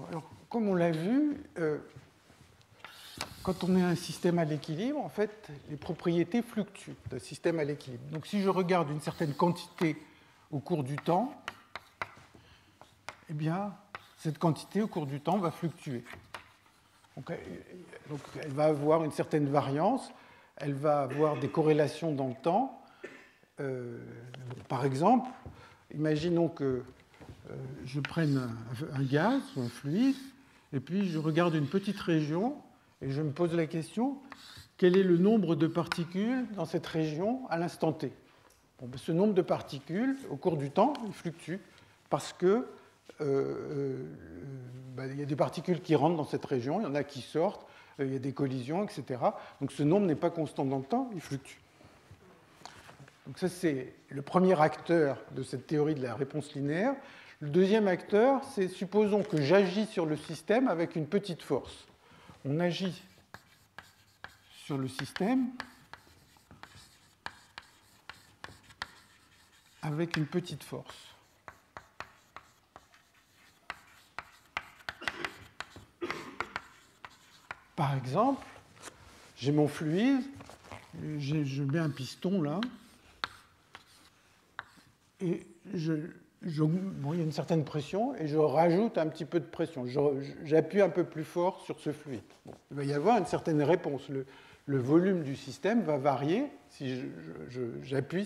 Alors, comme on l'a vu, quand on est un système à l'équilibre, en fait, les propriétés fluctuent d'un système à l'équilibre. Donc, si je regarde une certaine quantité au cours du temps, eh bien, cette quantité au cours du temps va fluctuer. Donc, elle va avoir une certaine variance, elle va avoir des corrélations dans le temps. Par exemple, imaginons que je prenne un gaz ou un fluide, et puis je regarde une petite région, et je me pose la question, quel est le nombre de particules dans cette région à l'instant t? Bon, ce nombre de particules, au cours du temps, il fluctue, parce que il y a des particules qui rentrent dans cette région, il y en a qui sortent, il y a des collisions, etc. Donc ce nombre n'est pas constant dans le temps, il fluctue. Donc ça, c'est le premier acteur de cette théorie de la réponse linéaire. Le deuxième acteur, c'est supposons que j'agis sur le système avec une petite force. On agit sur le système avec une petite force. Par exemple, j'ai mon fluide, je mets un piston là, et bon, il y a une certaine pression, et je rajoute un petit peu de pression. J'appuie un peu plus fort sur ce fluide. Bon, il va y avoir une certaine réponse. Le volume du système va varier si j'appuie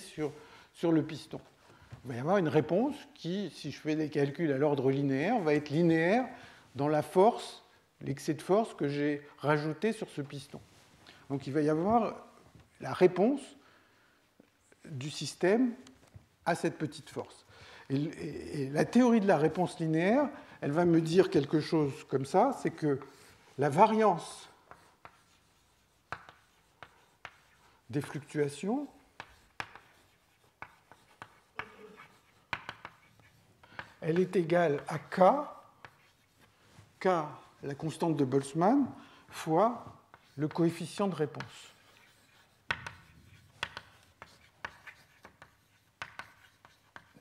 sur le piston. Il va y avoir une réponse qui, si je fais des calculs à l'ordre linéaire, va être linéaire dans la force, l'excès de force que j'ai rajouté sur ce piston. Donc il va y avoir la réponse du système à cette petite force. Et la théorie de la réponse linéaire, elle va me dire quelque chose comme ça, c'est que la variance des fluctuations elle est égale à K, la constante de Boltzmann, fois le coefficient de réponse.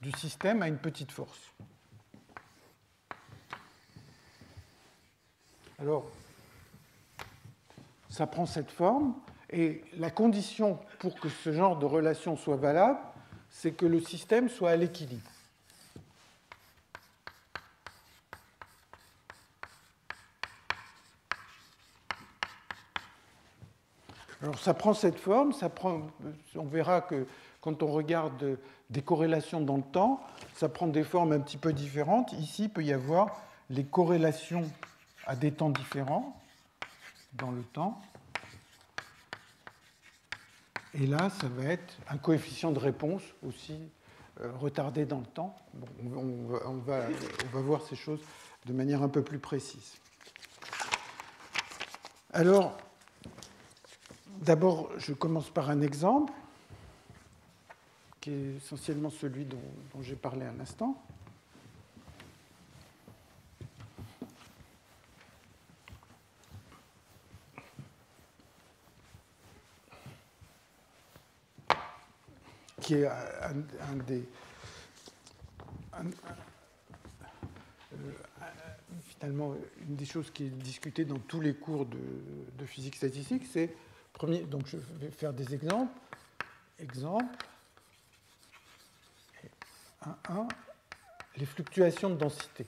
Du système à une petite force. Alors, ça prend cette forme, et la condition pour que ce genre de relation soit valable, c'est que le système soit à l'équilibre. Alors, ça prend cette forme, on verra que quand on regarde des corrélations dans le temps, ça prend des formes un petit peu différentes. Ici, il peut y avoir les corrélations à des temps différents dans le temps. Et là, ça va être un coefficient de réponse aussi retardé dans le temps. Bon, on va voir ces choses de manière un peu plus précise. Alors, d'abord, je commence par un exemple, qui est essentiellement celui dont j'ai parlé à l'instant. Qui est finalement une des choses qui est discutée dans tous les cours de physique statistique, c'est donc je vais faire des exemples. Exemple 1, les fluctuations de densité.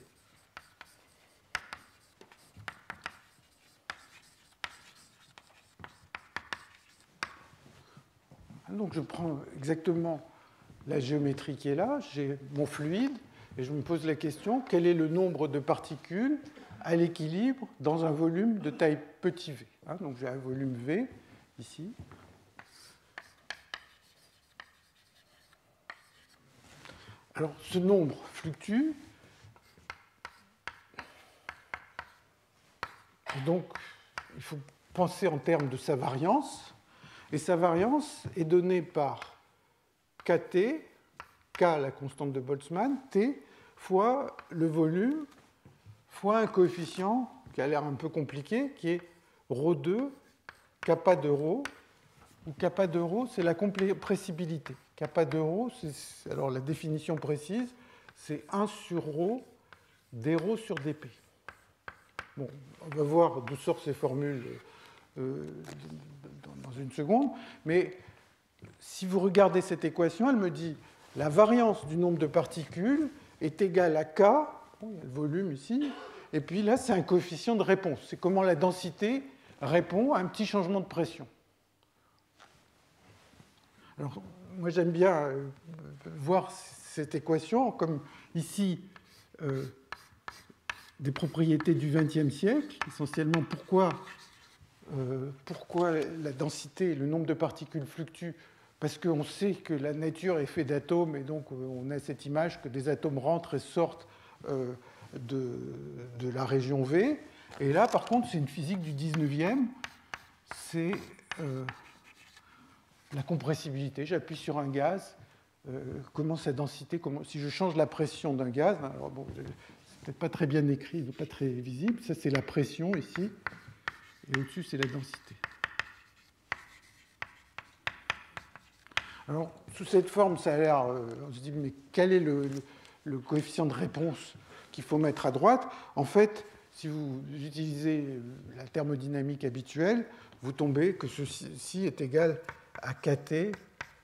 Donc je prends exactement la géométrie qui est là, j'ai mon fluide, et je me pose la question, quel est le nombre de particules à l'équilibre dans un volume de taille petit v. Donc j'ai un volume V ici. Alors ce nombre fluctue, et donc il faut penser en termes de sa variance, et sa variance est donnée par Kt, K la constante de Boltzmann, T fois le volume fois un coefficient qui a l'air un peu compliqué, qui est ρ2, kappa de ρ, où kappa de ρ, c'est la compressibilité. Kappa de ρ, alors la définition précise, c'est 1 sur ρ, dρ sur dp. Bon, on va voir d'où sortent ces formules dans une seconde, mais si vous regardez cette équation, elle me dit la variance du nombre de particules est égale à K, bon, il y a le volume ici, et puis là, c'est un coefficient de réponse. C'est comment la densité répond à un petit changement de pression. Alors, moi, j'aime bien voir cette équation comme ici des propriétés du XXe siècle, essentiellement pourquoi la densité et le nombre de particules fluctuent. Parce qu'on sait que la nature est faite d'atomes, et donc on a cette image que des atomes rentrent et sortent de la région V. Et là, par contre, c'est une physique du 19e, c'est la compressibilité. J'appuie sur un gaz, comment sa densité, si je change la pression d'un gaz, alors bon, c'est peut-être pas très bien écrit, pas très visible, ça c'est la pression ici, et au-dessus c'est la densité. Alors, sous cette forme, ça a l'air, on se dit, mais quel est le coefficient de réponse qu'il faut mettre à droite? En fait, si vous utilisez la thermodynamique habituelle, vous tombez que ceci est égal à Kt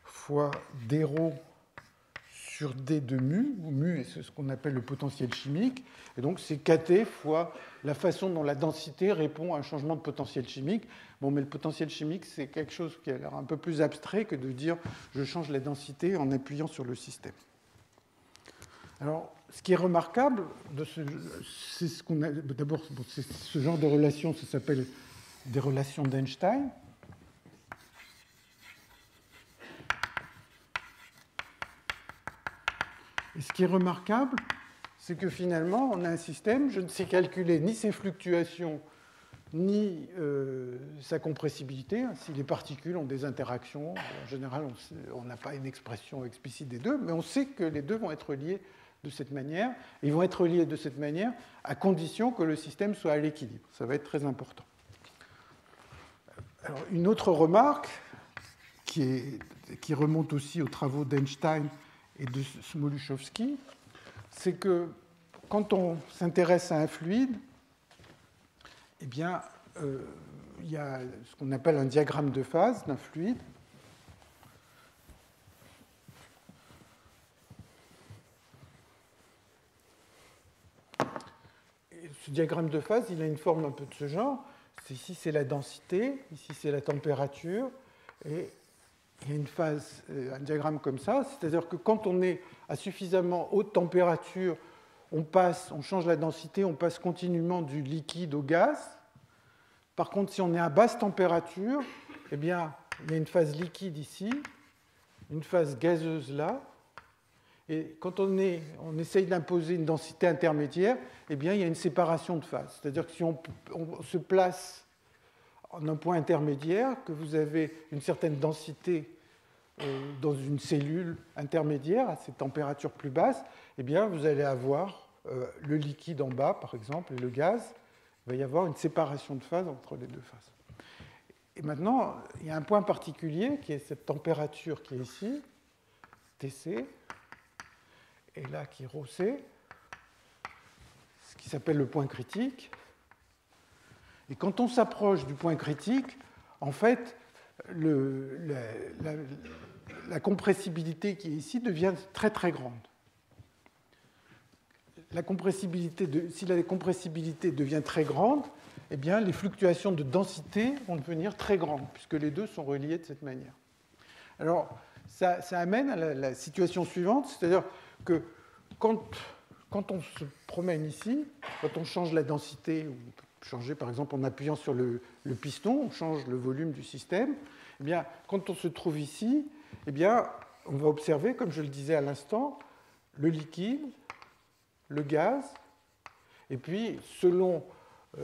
fois dρ sur d de mu, où mu est ce qu'on appelle le potentiel chimique, et donc c'est Kt fois la façon dont la densité répond à un changement de potentiel chimique. Bon, mais le potentiel chimique, c'est quelque chose qui a l'air un peu plus abstrait que de dire je change la densité en appuyant sur le système. Alors, ce qui est remarquable, c'est ce qu'on a. D'abord, ce genre de relation, ça s'appelle des relations d'Einstein. Et ce qui est remarquable, c'est que finalement, on a un système, je ne sais calculer ni ses fluctuations, ni sa compressibilité. Si les particules ont des interactions, en général, on n'a pas une expression explicite des deux, mais on sait que les deux vont être liés de cette manière. Et ils vont être liés de cette manière à condition que le système soit à l'équilibre. Ça va être très important. Alors, une autre remarque qui remonte aussi aux travaux d'Einstein et de Smoluchowski, c'est que quand on s'intéresse à un fluide, eh bien, il y a ce qu'on appelle un diagramme de phase d'un fluide. Et ce diagramme de phase, il a une forme un peu de ce genre. Ici, c'est la densité, ici, c'est la température, et il y a une phase, un diagramme comme ça, c'est-à-dire que quand on est à suffisamment haute température, on change la densité, on passe continuellement du liquide au gaz. Par contre, si on est à basse température, eh bien, il y a une phase liquide ici, une phase gazeuse là, et quand on essaye d'imposer une densité intermédiaire, eh bien, il y a une séparation de phase. C'est-à-dire que si on se place en un point intermédiaire, que vous avez une certaine densité dans une cellule intermédiaire à cette température plus basse, eh bien, vous allez avoir le liquide en bas, par exemple, et le gaz. Il va y avoir une séparation de phase entre les deux phases. Et maintenant, il y a un point particulier qui est cette température qui est ici, Tc, et là qui est ρC, ce qui s'appelle le point critique. Et quand on s'approche du point critique, en fait, la compressibilité qui est ici devient très très grande. Si la compressibilité devient très grande, eh bien, les fluctuations de densité vont devenir très grandes, puisque les deux sont reliés de cette manière. Alors, ça amène à la situation suivante, c'est-à-dire que quand on se promène ici, quand on change la densité, ou on peut changer par exemple en appuyant sur le piston, on change le volume du système, eh bien, quand on se trouve ici, eh bien, on va observer, comme je le disais à l'instant, le liquide, le gaz, et puis selon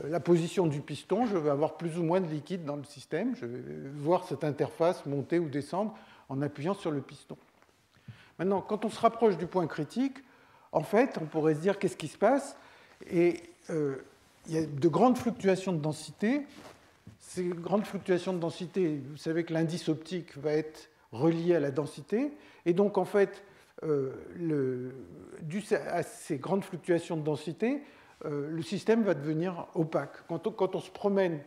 la position du piston, je vais avoir plus ou moins de liquide dans le système. Je vais voir cette interface monter ou descendre en appuyant sur le piston. Maintenant, quand on se rapproche du point critique, en fait, on pourrait se dire qu'est-ce qui se passe, et il y a de grandes fluctuations de densité. Ces grandes fluctuations de densité, vous savez que l'indice optique va être relié à la densité, et donc en fait, dû à ces grandes fluctuations de densité, le système va devenir opaque. Quand on se promène,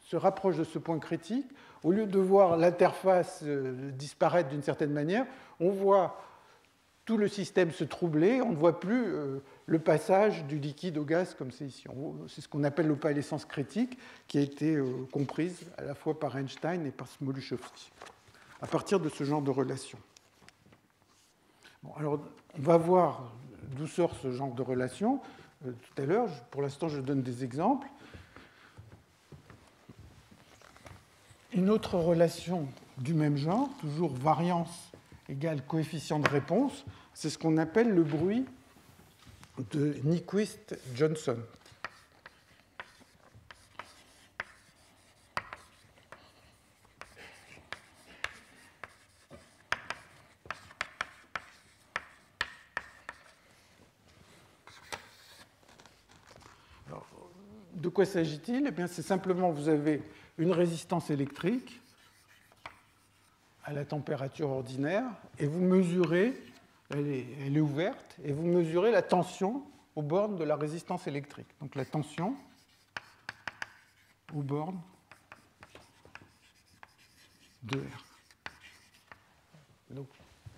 se rapproche de ce point critique, au lieu de voir l'interface disparaître d'une certaine manière, on voit tout le système se troubler, on ne voit plus le passage du liquide au gaz comme c'est ici. C'est ce qu'on appelle l'opalescence critique, qui a été comprise à la fois par Einstein et par Smoluchowski, à partir de ce genre de relation. Bon, alors, on va voir d'où sort ce genre de relation tout à l'heure. Pour l'instant, je donne des exemples. Une autre relation du même genre, toujours variance égale coefficient de réponse, c'est ce qu'on appelle le bruit de Nyquist-Johnson. Alors, de quoi s'agit-il? Eh bien, c'est simplement, vous avez une résistance électrique à la température ordinaire, et vous mesurez, elle est ouverte, et vous mesurez la tension aux bornes de la résistance électrique. Donc la tension aux bornes de R. Donc,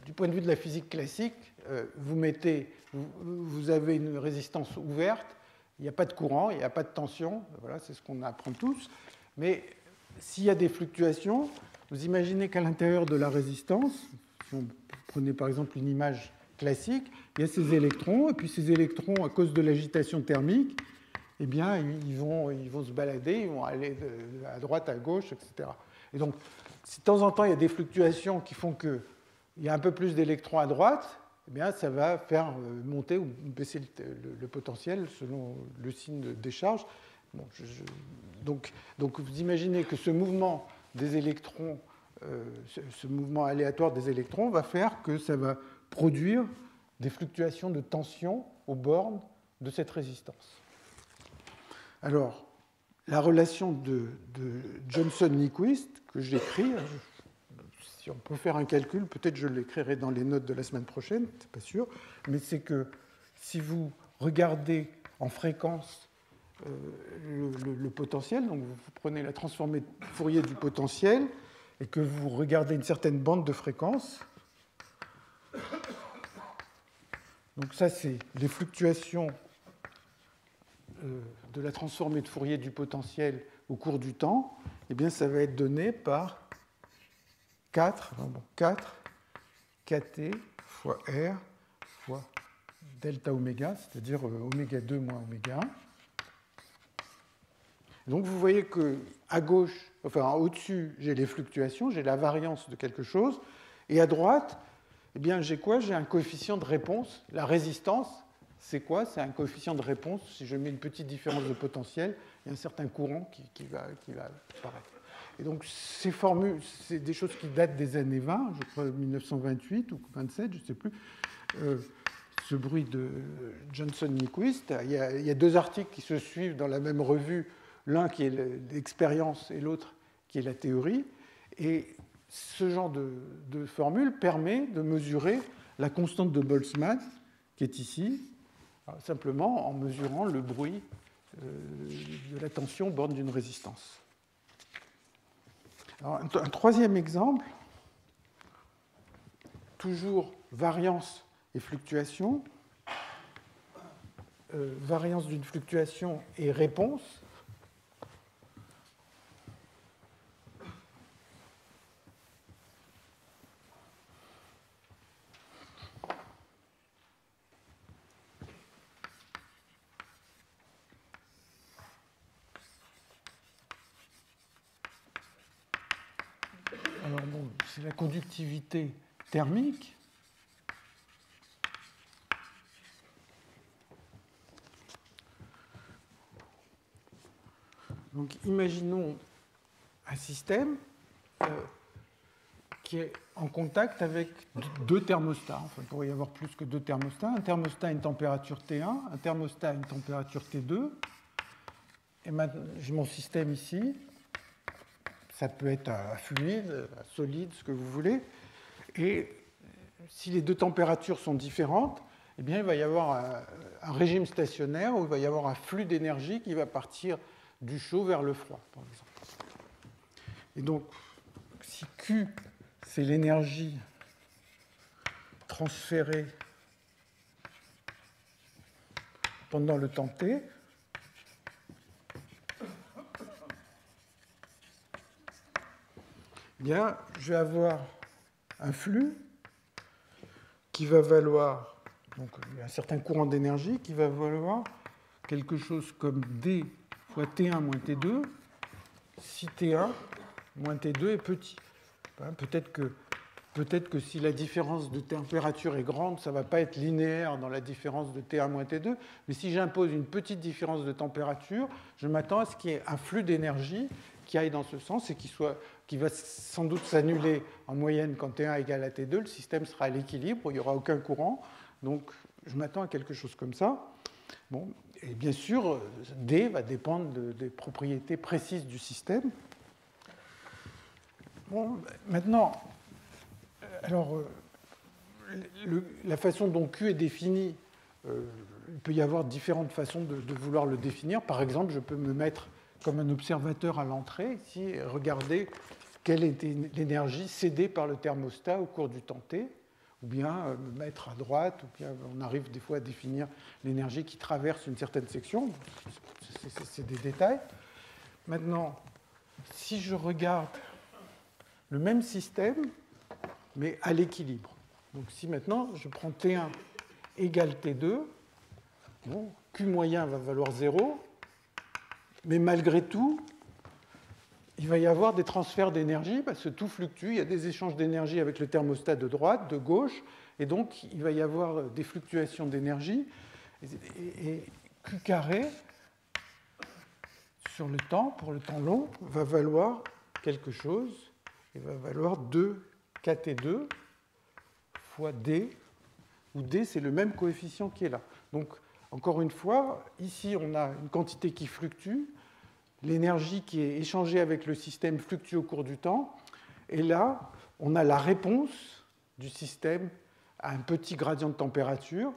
du point de vue de la physique classique, vous avez une résistance ouverte, il n'y a pas de courant, il n'y a pas de tension, voilà, c'est ce qu'on apprend tous, mais s'il y a des fluctuations, vous imaginez qu'à l'intérieur de la résistance, si vous prenez par exemple une image classique, il y a ces électrons, et puis ces électrons, à cause de l'agitation thermique, eh bien, ils vont se balader, ils vont aller à droite, à gauche, etc. Et donc, si de temps en temps, il y a des fluctuations qui font qu'il y a un peu plus d'électrons à droite, eh bien, ça va faire monter ou baisser le potentiel selon le signe de décharge. Bon, donc, vous imaginez que ce mouvement des électrons, ce mouvement aléatoire des électrons va faire que ça va produire des fluctuations de tension aux bornes de cette résistance. Alors, la relation de Johnson-Nyquist que j'écris, si on peut faire un calcul, peut-être je l'écrirai dans les notes de la semaine prochaine, c'est pas sûr, mais c'est que si vous regardez en fréquence le potentiel, donc vous prenez la transformée de Fourier du potentiel et que vous regardez une certaine bande de fréquence, donc ça c'est les fluctuations de la transformée de Fourier du potentiel au cours du temps, eh bien ça va être donné par 4 kT fois R fois delta oméga, c'est-à-dire oméga 2 moins oméga 1. Donc vous voyez qu'à gauche, enfin au-dessus, j'ai les fluctuations, j'ai la variance de quelque chose, et à droite, eh bien j'ai quoi? J'ai un coefficient de réponse. La résistance, c'est quoi? C'est un coefficient de réponse. Si je mets une petite différence de potentiel, il y a un certain courant qui va apparaître. Et donc ces formules, c'est des choses qui datent des années 20, je crois 1928 ou 27, je ne sais plus. Ce bruit de Johnson-Nyquist, il y a deux articles qui se suivent dans la même revue, l'un qui est l'expérience et l'autre qui est la théorie. Et ce genre de formule permet de mesurer la constante de Boltzmann, qui est ici, simplement en mesurant le bruit de la tension borne d'une résistance. Alors, un troisième exemple, toujours variance et fluctuation, variance d'une fluctuation et réponse. Alors bon, c'est la conductivité thermique. Donc imaginons un système qui est en contact avec deux thermostats. Enfin, il pourrait y avoir plus que deux thermostats. Un thermostat a une température T1, un thermostat a une température T2. Et maintenant, j'ai mon système ici. Ça peut être un fluide, un solide, ce que vous voulez. Et si les deux températures sont différentes, eh bien, il va y avoir un régime stationnaire où il va y avoir un flux d'énergie qui va partir du chaud vers le froid, par exemple. Et donc, si Q, c'est l'énergie transférée pendant le temps T, eh bien, je vais avoir un flux qui va valoir, donc un certain courant d'énergie qui va valoir quelque chose comme D fois T1 moins T2, si T1 moins T2 est petit. Peut-être que si la différence de température est grande, ça ne va pas être linéaire dans la différence de T1 moins T2, mais si j'impose une petite différence de température, je m'attends à ce qu'il y ait un flux d'énergie qui aille dans ce sens et qui va sans doute s'annuler en moyenne quand T1 est égal à T2, le système sera à l'équilibre, il n'y aura aucun courant, donc je m'attends à quelque chose comme ça. Bon, et bien sûr, D va dépendre des propriétés précises du système. Bon, maintenant, alors, la façon dont Q est défini, il peut y avoir différentes façons de vouloir le définir. Par exemple, je peux me mettre comme un observateur à l'entrée, ici, et regarder quelle était l'énergie cédée par le thermostat au cours du temps T, ou bien me mettre à droite, ou bien on arrive des fois à définir l'énergie qui traverse une certaine section. C'est des détails. Maintenant, si je regarde le même système, mais à l'équilibre. Donc si maintenant je prends T1 égale T2, bon, Q moyen va valoir 0, mais malgré tout, il va y avoir des transferts d'énergie, parce que tout fluctue, il y a des échanges d'énergie avec le thermostat de droite, de gauche, et donc il va y avoir des fluctuations d'énergie, et Q carré sur le temps, pour le temps long, va valoir quelque chose, il va valoir 2 kT2 fois D, où D c'est le même coefficient qui est là. Donc encore une fois, ici on a une quantité qui fluctue, l'énergie qui est échangée avec le système fluctue au cours du temps, et là on a la réponse du système à un petit gradient de température,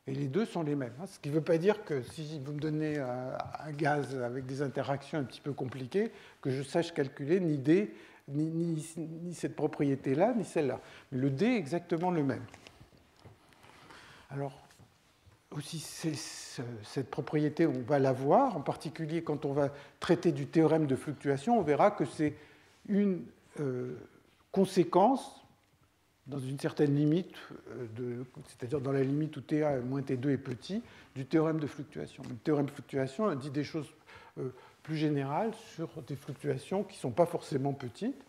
et les deux sont les mêmes. Ce qui ne veut pas dire que si vous me donnez un gaz avec des interactions un petit peu compliquées, que je sache calculer ni D, ni cette propriété-là, ni celle-là. Mais le D est exactement le même. Alors, aussi, cette propriété, on va la voir, en particulier quand on va traiter du théorème de fluctuation, on verra que c'est une conséquence dans une certaine limite, c'est-à-dire dans la limite où T1 moins T2 est petit, du théorème de fluctuation. Le théorème de fluctuation dit des choses plus générales sur des fluctuations qui ne sont pas forcément petites.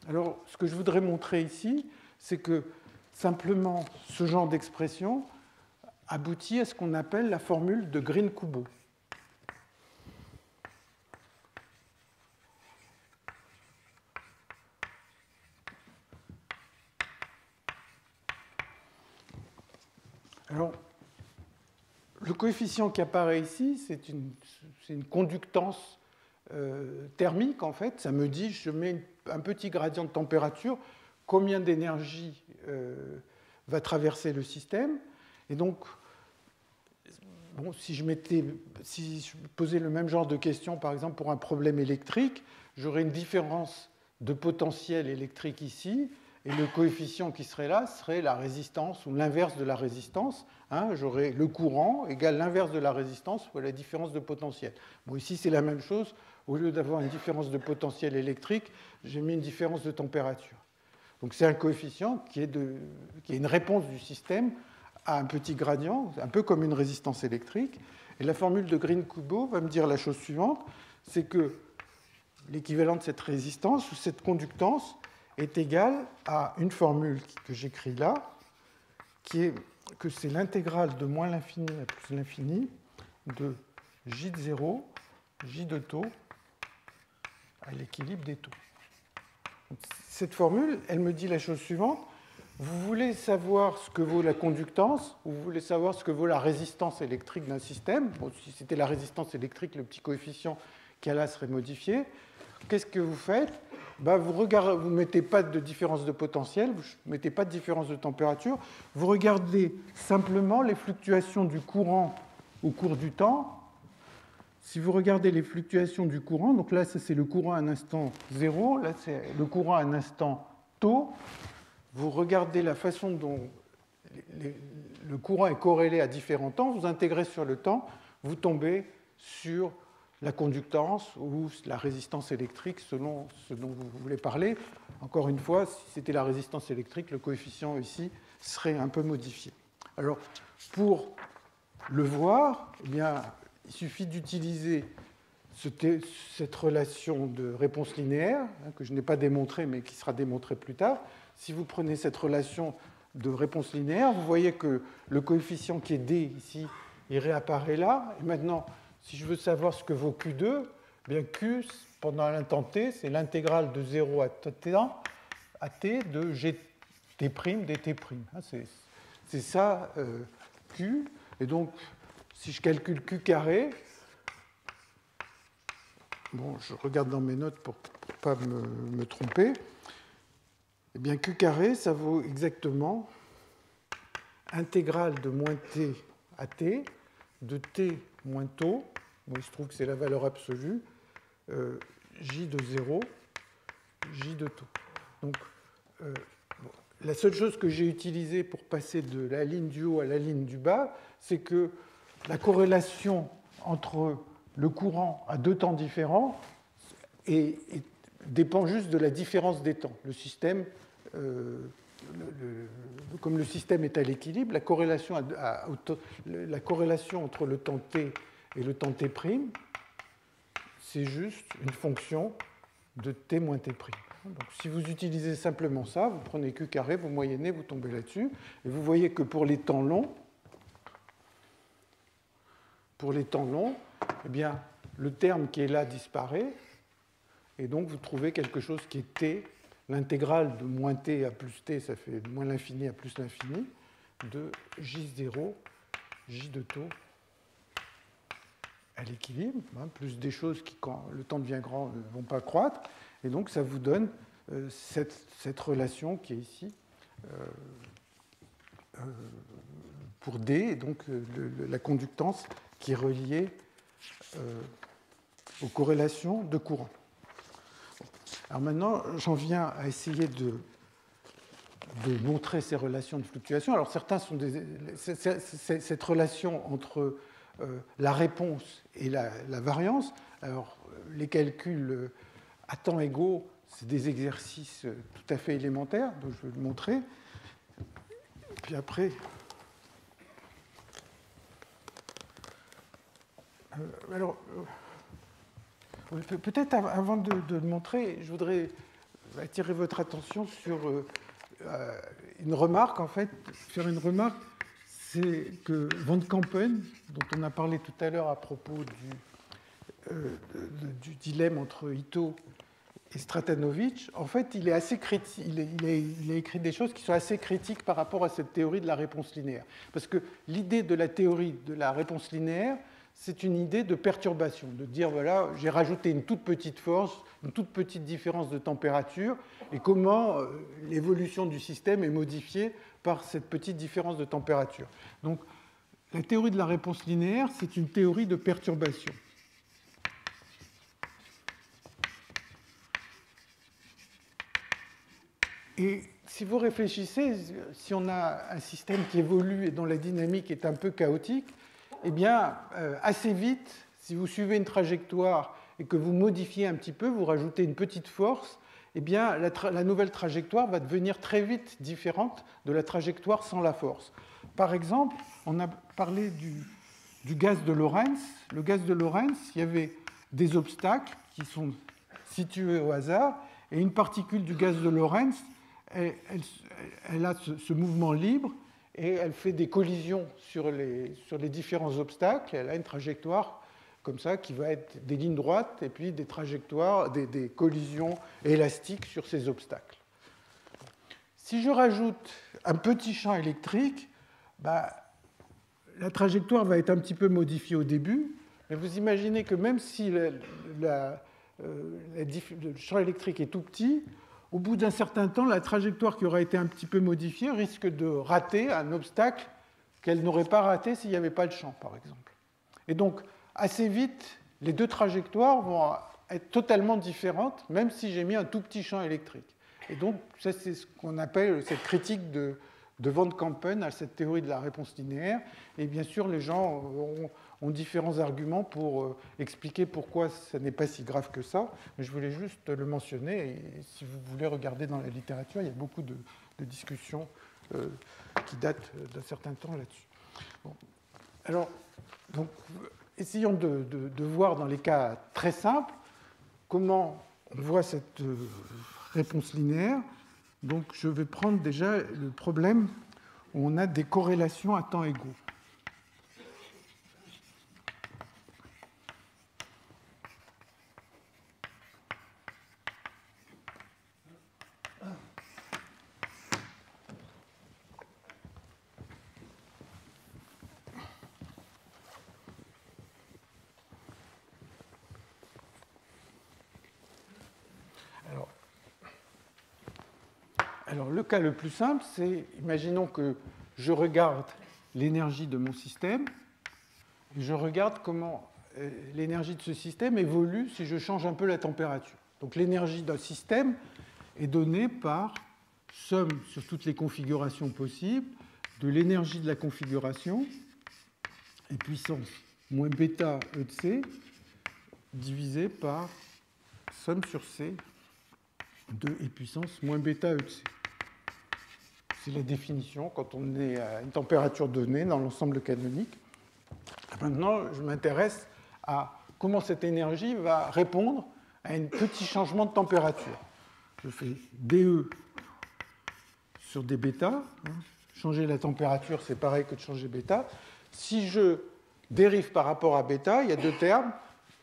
Alors, ce que je voudrais montrer ici, c'est que simplement ce genre d'expression aboutit à ce qu'on appelle la formule de Green-Kubo. Alors, le coefficient qui apparaît ici, c'est une conductance thermique, en fait. Ça me dit, je mets un petit gradient de température, combien d'énergie va traverser le système. Et donc, bon, si je posais le même genre de question, par exemple, pour un problème électrique, j'aurais une différence de potentiel électrique ici, et le coefficient qui serait là serait la résistance ou l'inverse de la résistance. J'aurais le courant égale l'inverse de la résistance fois la différence de potentiel. Bon, ici, c'est la même chose. Au lieu d'avoir une différence de potentiel électrique, j'ai mis une différence de température. Donc c'est un coefficient qui est une réponse du système à un petit gradient, un peu comme une résistance électrique. Et la formule de Green-Kubo va me dire la chose suivante, c'est que l'équivalent de cette résistance ou cette conductance est égal à une formule que j'écris là, qui est que c'est l'intégrale de moins l'infini à plus l'infini de J de 0, J de taux à l'équilibre des taux. Cette formule, elle me dit la chose suivante. Vous voulez savoir ce que vaut la conductance, ou vous voulez savoir ce que vaut la résistance électrique d'un système. Bon, si c'était la résistance électrique, le petit coefficient qui est là serait modifié. Qu'est-ce que vous faites? Vous ne mettez pas de différence de potentiel, vous ne mettez pas de différence de température, vous regardez simplement les fluctuations du courant au cours du temps. Si vous regardez les fluctuations du courant, donc là, ça c'est le courant à un instant 0, là c'est le courant à un instant taux, vous regardez la façon dont le courant est corrélé à différents temps, vous intégrez sur le temps, vous tombez sur la conductance ou la résistance électrique selon ce dont vous voulez parler. Encore une fois, si c'était la résistance électrique, le coefficient ici serait un peu modifié. Alors, pour le voir, eh bien, il suffit d'utiliser cette relation de réponse linéaire, que je n'ai pas démontrée, mais qui sera démontrée plus tard. Si vous prenez cette relation de réponse linéaire, vous voyez que le coefficient qui est D ici, il réapparaît là. Et maintenant, si je veux savoir ce que vaut Q2, eh bien Q, pendant l'instant t, c'est l'intégrale de 0 à t de gt' dt'. C'est ça, Q. Et donc, si je calcule Q carré, bon, je regarde dans mes notes pour ne pas me tromper, eh bien Q carré, ça vaut exactement intégrale de moins t à t, de t moins taux, bon, il se trouve que c'est la valeur absolue, j de 0, j de taux. Donc, bon, la seule chose que j'ai utilisée pour passer de la ligne du haut à la ligne du bas, c'est que la corrélation entre le courant à deux temps différents dépend juste de la différence des temps. Le système, comme le système est à l'équilibre, la corrélation entre le temps t et le temps t', c'est juste une fonction de t moins t'. Donc, si vous utilisez simplement ça, vous prenez Q carré, vous moyennez, vous tombez là-dessus, et vous voyez que pour les temps longs, eh bien, le terme qui est là disparaît, et donc vous trouvez quelque chose qui est t, l'intégrale de moins t à plus t, ça fait de moins l'infini à plus l'infini, de J0, J de taux à l'équilibre, plus des choses qui, quand le temps devient grand, ne vont pas croître. Et donc, ça vous donne cette relation qui est ici pour D, et donc la conductance qui est reliée aux corrélations de courant. Alors maintenant, j'en viens à essayer de montrer ces relations de fluctuation. Alors certains sont cette relation entre la réponse et la variance. Alors les calculs à temps égaux, c'est des exercices tout à fait élémentaires, donc je vais le montrer. Et puis après, alors peut-être avant de le montrer, je voudrais attirer votre attention sur une remarque, en fait, c'est que Van Kampen, dont on a parlé tout à l'heure à propos du dilemme entre Ito et Stratanovic, en fait, il est assez critique, il a écrit des choses qui sont assez critiques par rapport à cette théorie de la réponse linéaire. Parce que l'idée de la théorie de la réponse linéaire, c'est une idée de perturbation, de dire, voilà, j'ai rajouté une toute petite force, une toute petite différence de température, et comment l'évolution du système est modifiée par cette petite différence de température. Donc, la théorie de la réponse linéaire, c'est une théorie de perturbation. Et si vous réfléchissez, si on a un système qui évolue et dont la dynamique est un peu chaotique, eh bien, assez vite, si vous suivez une trajectoire et que vous modifiez un petit peu, vous rajoutez une petite force, eh bien, la nouvelle trajectoire va devenir très vite différente de la trajectoire sans la force. Par exemple, on a parlé du gaz de Lorentz. Le gaz de Lorentz, il y avait des obstacles qui sont situés au hasard, et une particule du gaz de Lorentz, elle a ce mouvement libre, et elle fait des collisions sur les différents obstacles. Elle a une trajectoire comme ça qui va être des lignes droites et puis des trajectoires, des collisions élastiques sur ces obstacles. Si je rajoute un petit champ électrique, la trajectoire va être un petit peu modifiée au début, mais vous imaginez que même si le champ électrique est tout petit, au bout d'un certain temps, la trajectoire qui aura été un petit peu modifiée risque de rater un obstacle qu'elle n'aurait pas raté s'il n'y avait pas de champ, par exemple. Et donc, assez vite, les deux trajectoires vont être totalement différentes, même si j'ai mis un tout petit champ électrique. Et donc, ça, c'est ce qu'on appelle cette critique de Van Kampen à cette théorie de la réponse linéaire. Et bien sûr, les gens ont différents arguments pour expliquer pourquoi ça n'est pas si grave que ça. Mais je voulais juste le mentionner. Et si vous voulez regarder dans la littérature, il y a beaucoup de discussions qui datent d'un certain temps là-dessus. Bon. Alors, donc, essayons de voir dans les cas très simples comment on voit cette réponse linéaire. Donc, je vais prendre déjà le problème où on a des corrélations à temps égaux. Alors, le cas le plus simple, c'est, imaginons que je regarde l'énergie de mon système, et je regarde comment l'énergie de ce système évolue si je change un peu la température. Donc, l'énergie d'un système est donnée par somme sur toutes les configurations possibles de l'énergie de la configuration et puissance moins bêta E de C divisé par somme sur C de E puissance moins bêta E de C. C'est la définition quand on est à une température donnée dans l'ensemble canonique. Maintenant, je m'intéresse à comment cette énergie va répondre à un petit changement de température. Je fais dE sur dβ. Changer la température, c'est pareil que de changer β. Si je dérive par rapport à β, il y a deux termes.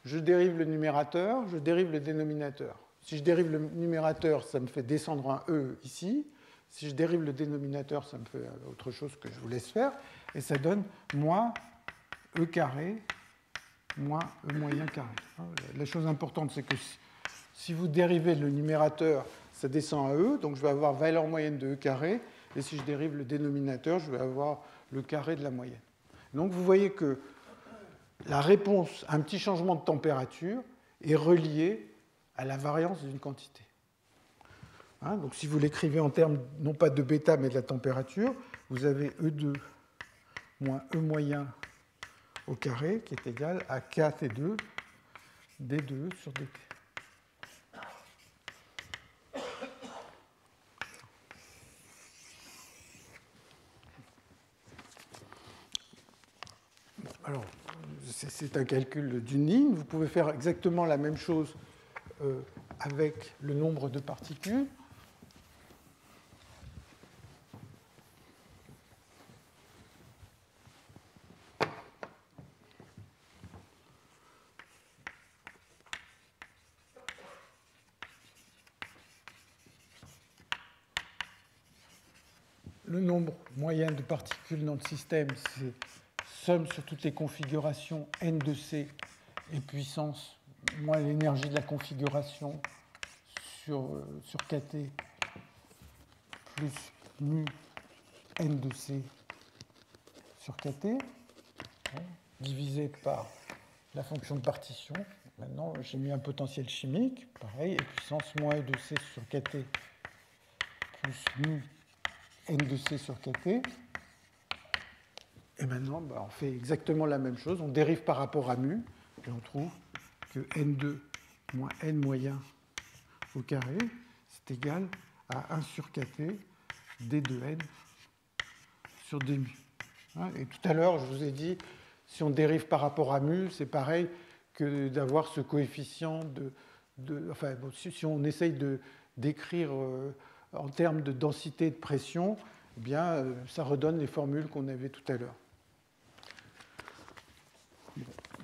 Je dérive le numérateur, je dérive le dénominateur. Si je dérive le numérateur, ça me fait descendre un E ici. Si je dérive le dénominateur, ça me fait autre chose que je vous laisse faire. Et ça donne moins E carré moins E moyen carré. La chose importante, c'est que si vous dérivez le numérateur, ça descend à E, donc je vais avoir valeur moyenne de E carré. Et si je dérive le dénominateur, je vais avoir le carré de la moyenne. Donc vous voyez que la réponse à un petit changement de température est reliée à la variance d'une quantité. Donc si vous l'écrivez en termes non pas de β mais de la température, vous avez E2 moins E moyen au carré qui est égal à KT2 D2 sur dt. Alors, c'est un calcul d'une ligne. Vous pouvez faire exactement la même chose avec le nombre de particules. Le nombre moyen de particules dans le système, c'est somme sur toutes les configurations n de C et puissance moins l'énergie de la configuration sur kT plus mu n de C sur kT, divisé par la fonction de partition. Maintenant, j'ai mis un potentiel chimique, pareil, et puissance moins E de C sur kT plus mu n de C sur kT. Et maintenant, on fait exactement la même chose. On dérive par rapport à mu, et on trouve que n2 moins n moyen au carré, c'est égal à 1 sur kT d de n sur d mu. Et tout à l'heure, je vous ai dit, si on dérive par rapport à mu, c'est pareil que d'avoir ce coefficient si on essaye de décrire en termes de densité et de pression, eh bien, ça redonne les formules qu'on avait tout à l'heure.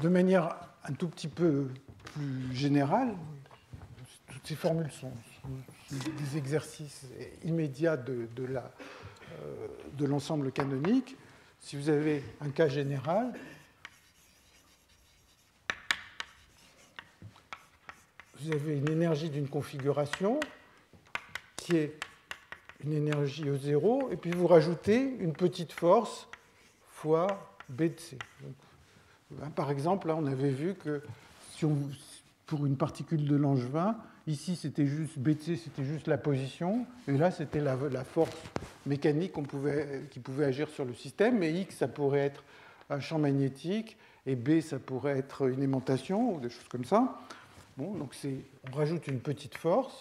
De manière un tout petit peu plus générale, toutes ces formules sont des exercices immédiats de l'ensemble canonique. Si vous avez un cas général, vous avez une énergie d'une configuration qui est une énergie E0, et puis vous rajoutez une petite force fois B de C. Donc, par exemple, là, on avait vu que pour une particule de Langevin, ici, c'était juste B de C, c'était juste la position, et là, c'était la force mécanique qui pouvait agir sur le système, mais X, ça pourrait être un champ magnétique, et B, ça pourrait être une aimantation, ou des choses comme ça. Bon, donc on rajoute une petite force,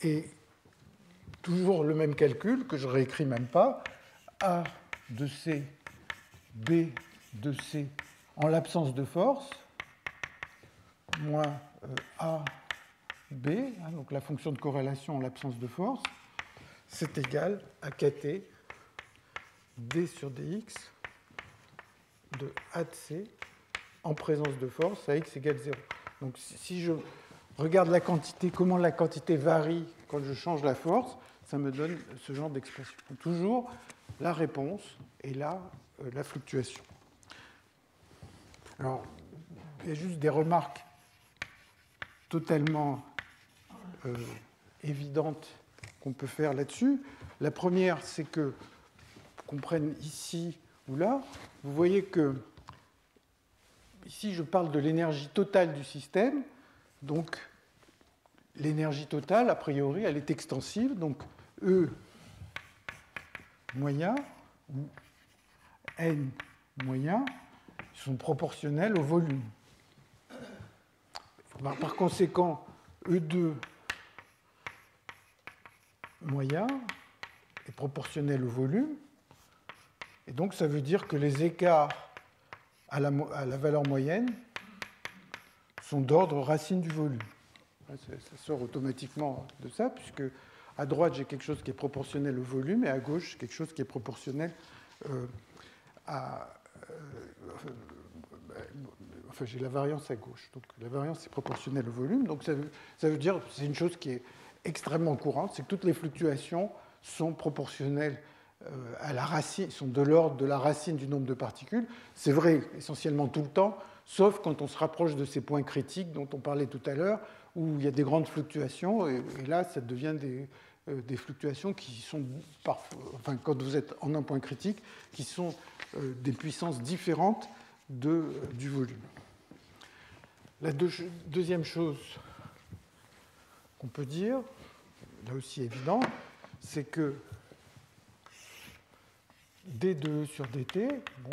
et toujours le même calcul, que je ne réécris même pas, A de C, B de C en l'absence de force, moins A, B, donc la fonction de corrélation en l'absence de force, c'est égal à KT D sur dx de A de C en présence de force à x égale 0. Donc si je regarde la quantité, comment la quantité varie quand je change la force, ça me donne ce genre d'expression. Toujours la réponse et là, la fluctuation. Alors, il y a juste des remarques totalement évidentes qu'on peut faire là-dessus. La première, c'est que, qu'on prenne ici ou là, vous voyez que ici, je parle de l'énergie totale du système. Donc, l'énergie totale, a priori, elle est extensive. Donc, E moyen ou N moyen sont proportionnels au volume. Par conséquent, E2 moyen est proportionnel au volume. Et donc, ça veut dire que les écarts à la valeur moyenne sont d'ordre racine du volume. Ça sort automatiquement de ça, puisque à droite, j'ai quelque chose qui est proportionnel au volume, et à gauche, quelque chose qui est proportionnel enfin, j'ai la variance à gauche. Donc la variance est proportionnelle au volume. Donc ça veut dire, c'est une chose qui est extrêmement courante, c'est que toutes les fluctuations sont proportionnelles à la racine, sont de l'ordre de la racine du nombre de particules. C'est vrai essentiellement tout le temps, sauf quand on se rapproche de ces points critiques dont on parlait tout à l'heure, où il y a des grandes fluctuations, et là, ça devient des fluctuations qui sont, enfin, quand vous êtes en un point critique, qui sont des puissances différentes du volume. La deuxième chose qu'on peut dire, là aussi évident, c'est que d2 sur dt, bon,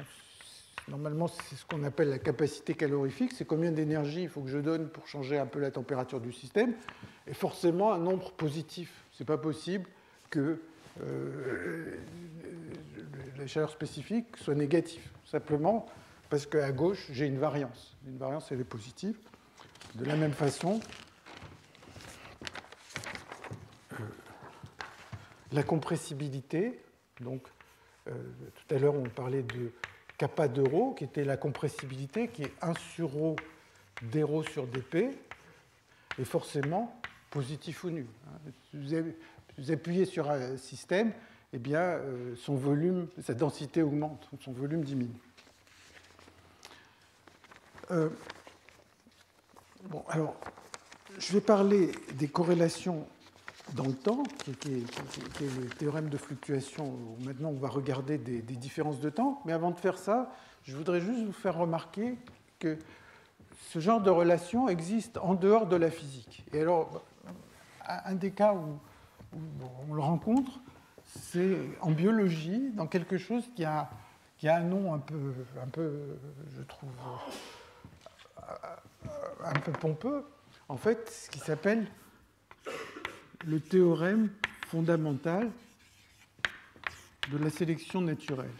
normalement c'est ce qu'on appelle la capacité calorifique, c'est combien d'énergie il faut que je donne pour changer un peu la température du système, et forcément un nombre positif. Ce n'est pas possible que la chaleur spécifique soit négative, simplement parce qu'à gauche j'ai une variance. Une variance, elle est positive. De la même façon, la compressibilité, donc tout à l'heure on parlait de kappa de ρ, qui était la compressibilité, qui est 1 sur ρ dρ sur dp, est forcément positif ou nul. Vous appuyez sur un système, eh bien, son volume, sa densité augmente, son volume diminue. Bon, alors, je vais parler des corrélations dans le temps, qui est le théorème de fluctuation, où maintenant on va regarder des différences de temps. Mais avant de faire ça, je voudrais juste vous faire remarquer que ce genre de relation existe en dehors de la physique. Et alors, un des cas où on le rencontre, c'est en biologie, dans quelque chose qui a un nom un peu, je trouve, un peu pompeux, en fait, ce qui s'appelle le théorème fondamental de la sélection naturelle.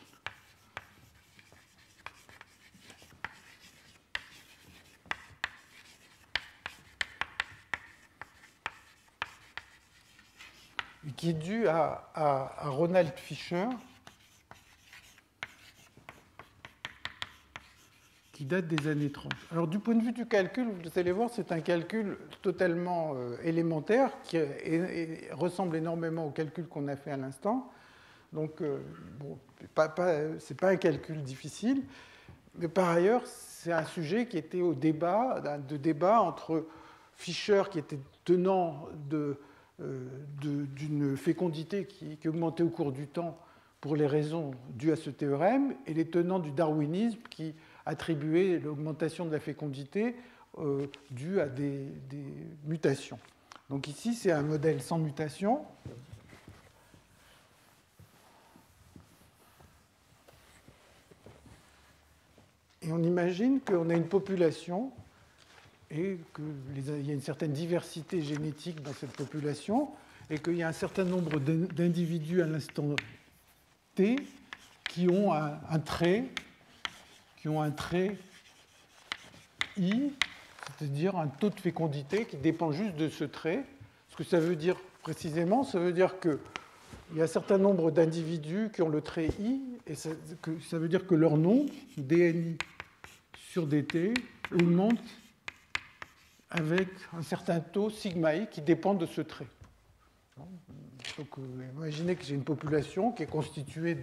Et qui est dû à Ronald Fisher, qui date des années 30. Alors, du point de vue du calcul, vous allez voir, c'est un calcul totalement élémentaire qui ressemble énormément au calcul qu'on a fait à l'instant. Donc, bon, ce n'est pas un calcul difficile, mais par ailleurs, c'est un sujet qui était au débat entre Fisher, qui était tenant d'une fécondité qui augmentait au cours du temps pour les raisons dues à ce théorème, et les tenants du darwinisme qui attribuaient l'augmentation de la fécondité due à des mutations. Donc ici, c'est un modèle sans mutation. Et on imagine qu'on a une population et qu'il y a une certaine diversité génétique dans cette population et qu'il y a un certain nombre d'individus à l'instant T qui ont un trait I, c'est-à-dire un taux de fécondité qui dépend juste de ce trait. Ce que ça veut dire précisément, ça veut dire qu'il y a un certain nombre d'individus qui ont le trait I, et ça veut dire que leur nombre, dNi sur dt, augmente avec un certain taux sigma i qui dépend de ce trait. Donc, imaginez que j'ai une population qui est constituée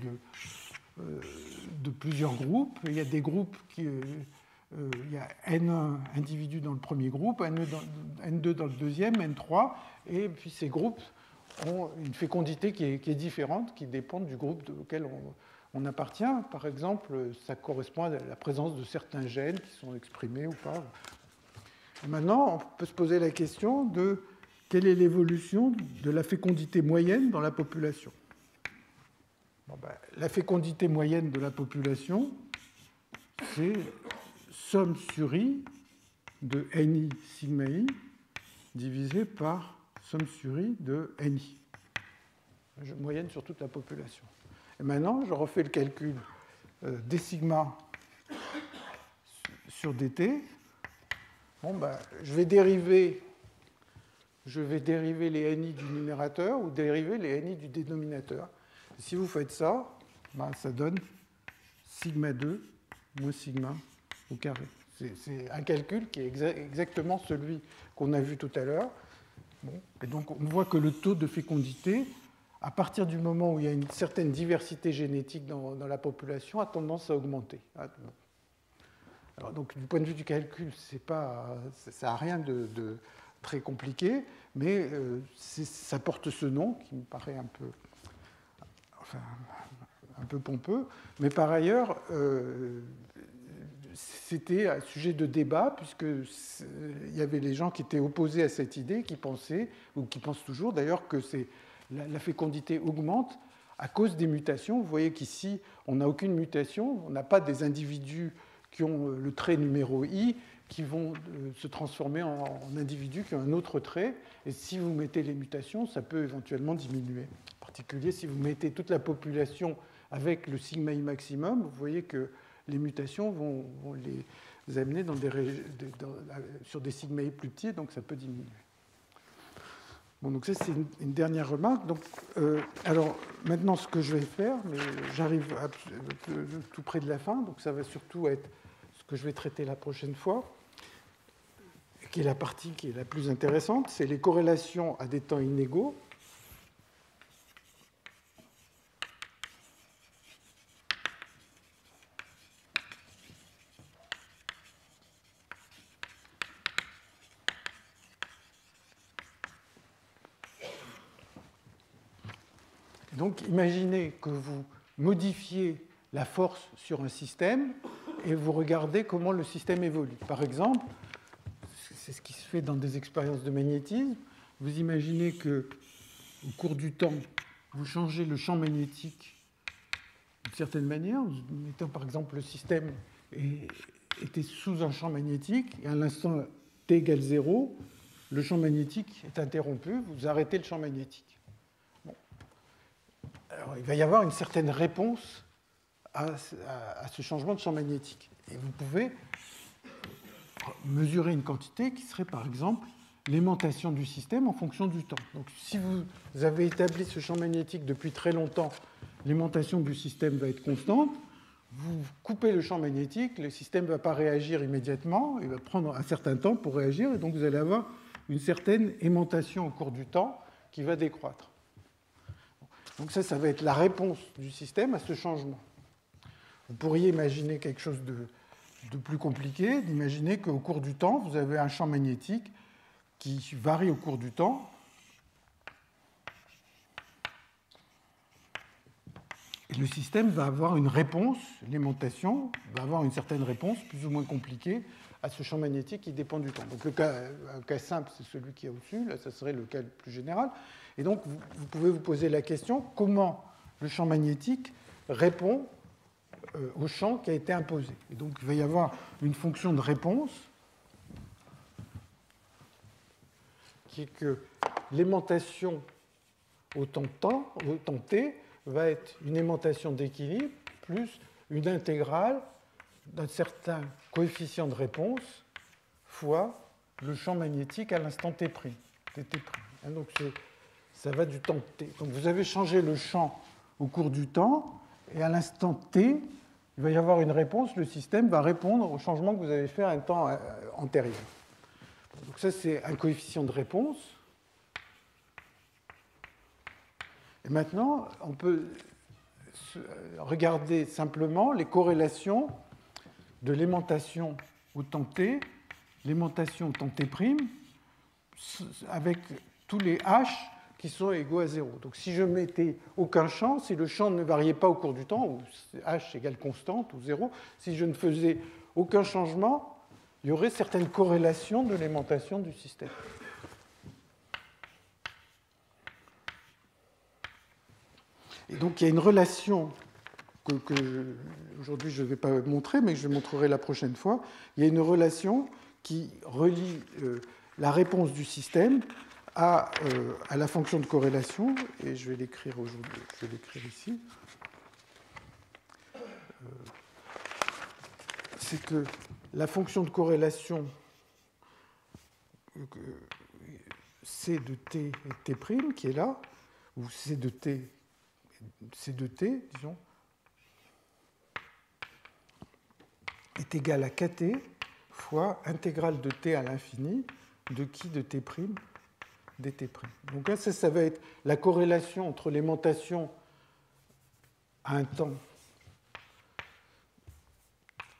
de plusieurs groupes. Il y a des groupes il y a N1 individus dans le premier groupe, N2 dans le deuxième, N3, et puis ces groupes ont une fécondité qui est différente, qui dépend du groupe auquel on appartient. Par exemple, ça correspond à la présence de certains gènes qui sont exprimés ou pas. Et maintenant, on peut se poser la question de quelle est l'évolution de la fécondité moyenne dans la population. La fécondité moyenne de la population, c'est somme sur i de ni sigma i divisé par somme sur i de ni, moyenne sur toute la population. Et maintenant, je refais le calcul des sigma sur dt. Bon, ben, je vais dériver les ni du numérateur ou dériver les ni du dénominateur. Et si vous faites ça, ben, ça donne sigma 2 moins sigma au carré. C'est un calcul qui est exactement celui qu'on a vu tout à l'heure. Bon. Et donc, on voit que le taux de fécondité, à partir du moment où il y a une certaine diversité génétique dans la population, a tendance à augmenter. Alors, donc, du point de vue du calcul, ça n'a rien de très compliqué, mais ça porte ce nom qui me paraît un peu pompeux. Mais par ailleurs, c'était un sujet de débat, puisqu'il y avait les gens qui étaient opposés à cette idée, qui pensaient, ou qui pensent toujours d'ailleurs, que la fécondité augmente à cause des mutations. Vous voyez qu'ici, on n'a aucune mutation, on n'a pas des individus qui ont le trait numéro I qui vont se transformer en individus qui ont un autre trait. Et si vous mettez les mutations, ça peut éventuellement diminuer. En particulier, si vous mettez toute la population avec le sigma I maximum, vous voyez que les mutations vont les amener sur des sigma I plus petits, donc ça peut diminuer. Bon, donc ça, c'est une dernière remarque. Donc, alors, maintenant, ce que je vais faire, mais j'arrive tout près de la fin, donc ça va surtout être ce que je vais traiter la prochaine fois, qui est la partie qui est la plus intéressante, c'est les corrélations à des temps inégaux. Donc, imaginez que vous modifiez la force sur un système et vous regardez comment le système évolue. Par exemple, c'est ce qui se fait dans des expériences de magnétisme. Vous imaginez que, au cours du temps, vous changez le champ magnétique d'une certaine manière. Mettons par exemple le système était sous un champ magnétique et à l'instant t égale 0, le champ magnétique est interrompu, vous arrêtez le champ magnétique. Bon. Alors, il va y avoir une certaine réponse à ce changement de champ magnétique. Et vous pouvez mesurer une quantité qui serait par exemple l'aimantation du système en fonction du temps. Donc si vous avez établi ce champ magnétique depuis très longtemps, l'aimantation du système va être constante. Vous coupez le champ magnétique, le système ne va pas réagir immédiatement, il va prendre un certain temps pour réagir, et donc vous allez avoir une certaine aimantation au cours du temps qui va décroître. Donc ça va être la réponse du système à ce changement. Vous pourriez imaginer quelque chose de plus compliqué, d'imaginer qu'au cours du temps, vous avez un champ magnétique qui varie au cours du temps. Et le système va avoir une réponse, l'aimantation va avoir une certaine réponse, plus ou moins compliquée, à ce champ magnétique qui dépend du temps. Donc un cas simple, c'est celui qui est au-dessus, là, ça serait le cas le plus général. Et donc, vous pouvez vous poser la question, comment le champ magnétique répond au champ qui a été imposé. Et donc, il va y avoir une fonction de réponse qui est que l'aimantation au temps t va être une aimantation d'équilibre plus une intégrale d'un certain coefficient de réponse fois le champ magnétique à l'instant t'. Donc, ça va du temps t. Donc, vous avez changé le champ au cours du temps, et à l'instant t, il va y avoir une réponse, le système va répondre au changement que vous avez fait à un temps antérieur. Donc ça, c'est un coefficient de réponse. Et maintenant, on peut regarder simplement les corrélations de l'aimantation au temps t, l'aimantation au temps t', avec tous les h qui sont égaux à 0. Donc si je mettais aucun champ, si le champ ne variait pas au cours du temps, ou h égale constante ou 0, si je ne faisais aucun changement, il y aurait certaines corrélations de l'aimantation du système. Et donc il y a une relation que aujourd'hui je ne vais pas montrer, mais que je montrerai la prochaine fois. Il y a une relation qui relie la réponse du système à la fonction de corrélation, et je vais l'écrire aujourd'hui, je vais l'écrire ici. C'est que la fonction de corrélation C de t et t', qui est là, ou C de t, disons, est égal à kt fois intégrale de t à l'infini de qui de t', dt'. Donc là, ça va être la corrélation entre l'aimantation à un temps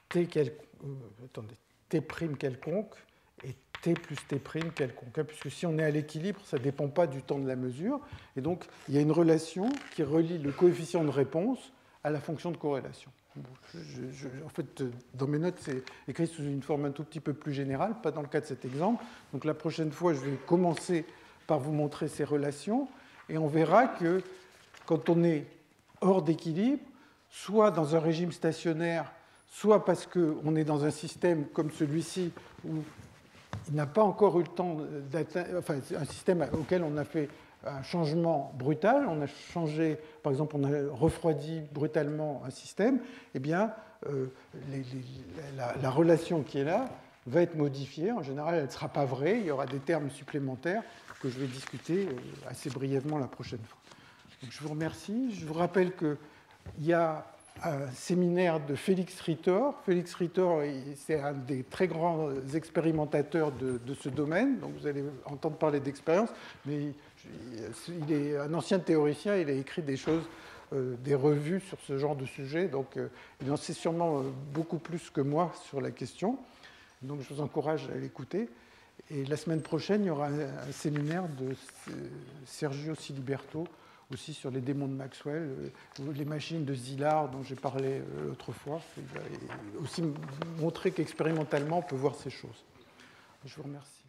t quelconque et t plus t' quelconque. Puisque si on est à l'équilibre, ça ne dépend pas du temps de la mesure. Et donc, il y a une relation qui relie le coefficient de réponse à la fonction de corrélation. En fait, dans mes notes, c'est écrit sous une forme un tout petit peu plus générale, pas dans le cas de cet exemple. Donc la prochaine fois, je vais commencer par vous montrer ces relations, et on verra que quand on est hors d'équilibre, soit dans un régime stationnaire, soit parce qu'on est dans un système comme celui-ci, où il n'a pas encore eu le temps d'atteindre, enfin, un système auquel on a fait un changement brutal, on a changé, par exemple, on a refroidi brutalement un système, eh bien, la relation qui est là va être modifiée. En général, elle ne sera pas vraie, il y aura des termes supplémentaires que je vais discuter assez brièvement la prochaine fois. Donc, je vous remercie. Je vous rappelle qu'il y a un séminaire de Félix Ritter. Félix Ritter, c'est un des très grands expérimentateurs de ce domaine, donc vous allez entendre parler d'expérience, mais il est un ancien théoricien, il a écrit des choses, des revues sur ce genre de sujet, donc il en sait sûrement beaucoup plus que moi sur la question, donc je vous encourage à l'écouter. Et la semaine prochaine, il y aura un séminaire de Sergio Siliberto, aussi sur les démons de Maxwell, les machines de Szilard dont j'ai parlé l'autre fois. Il va aussi montrer qu'expérimentalement, on peut voir ces choses. Je vous remercie.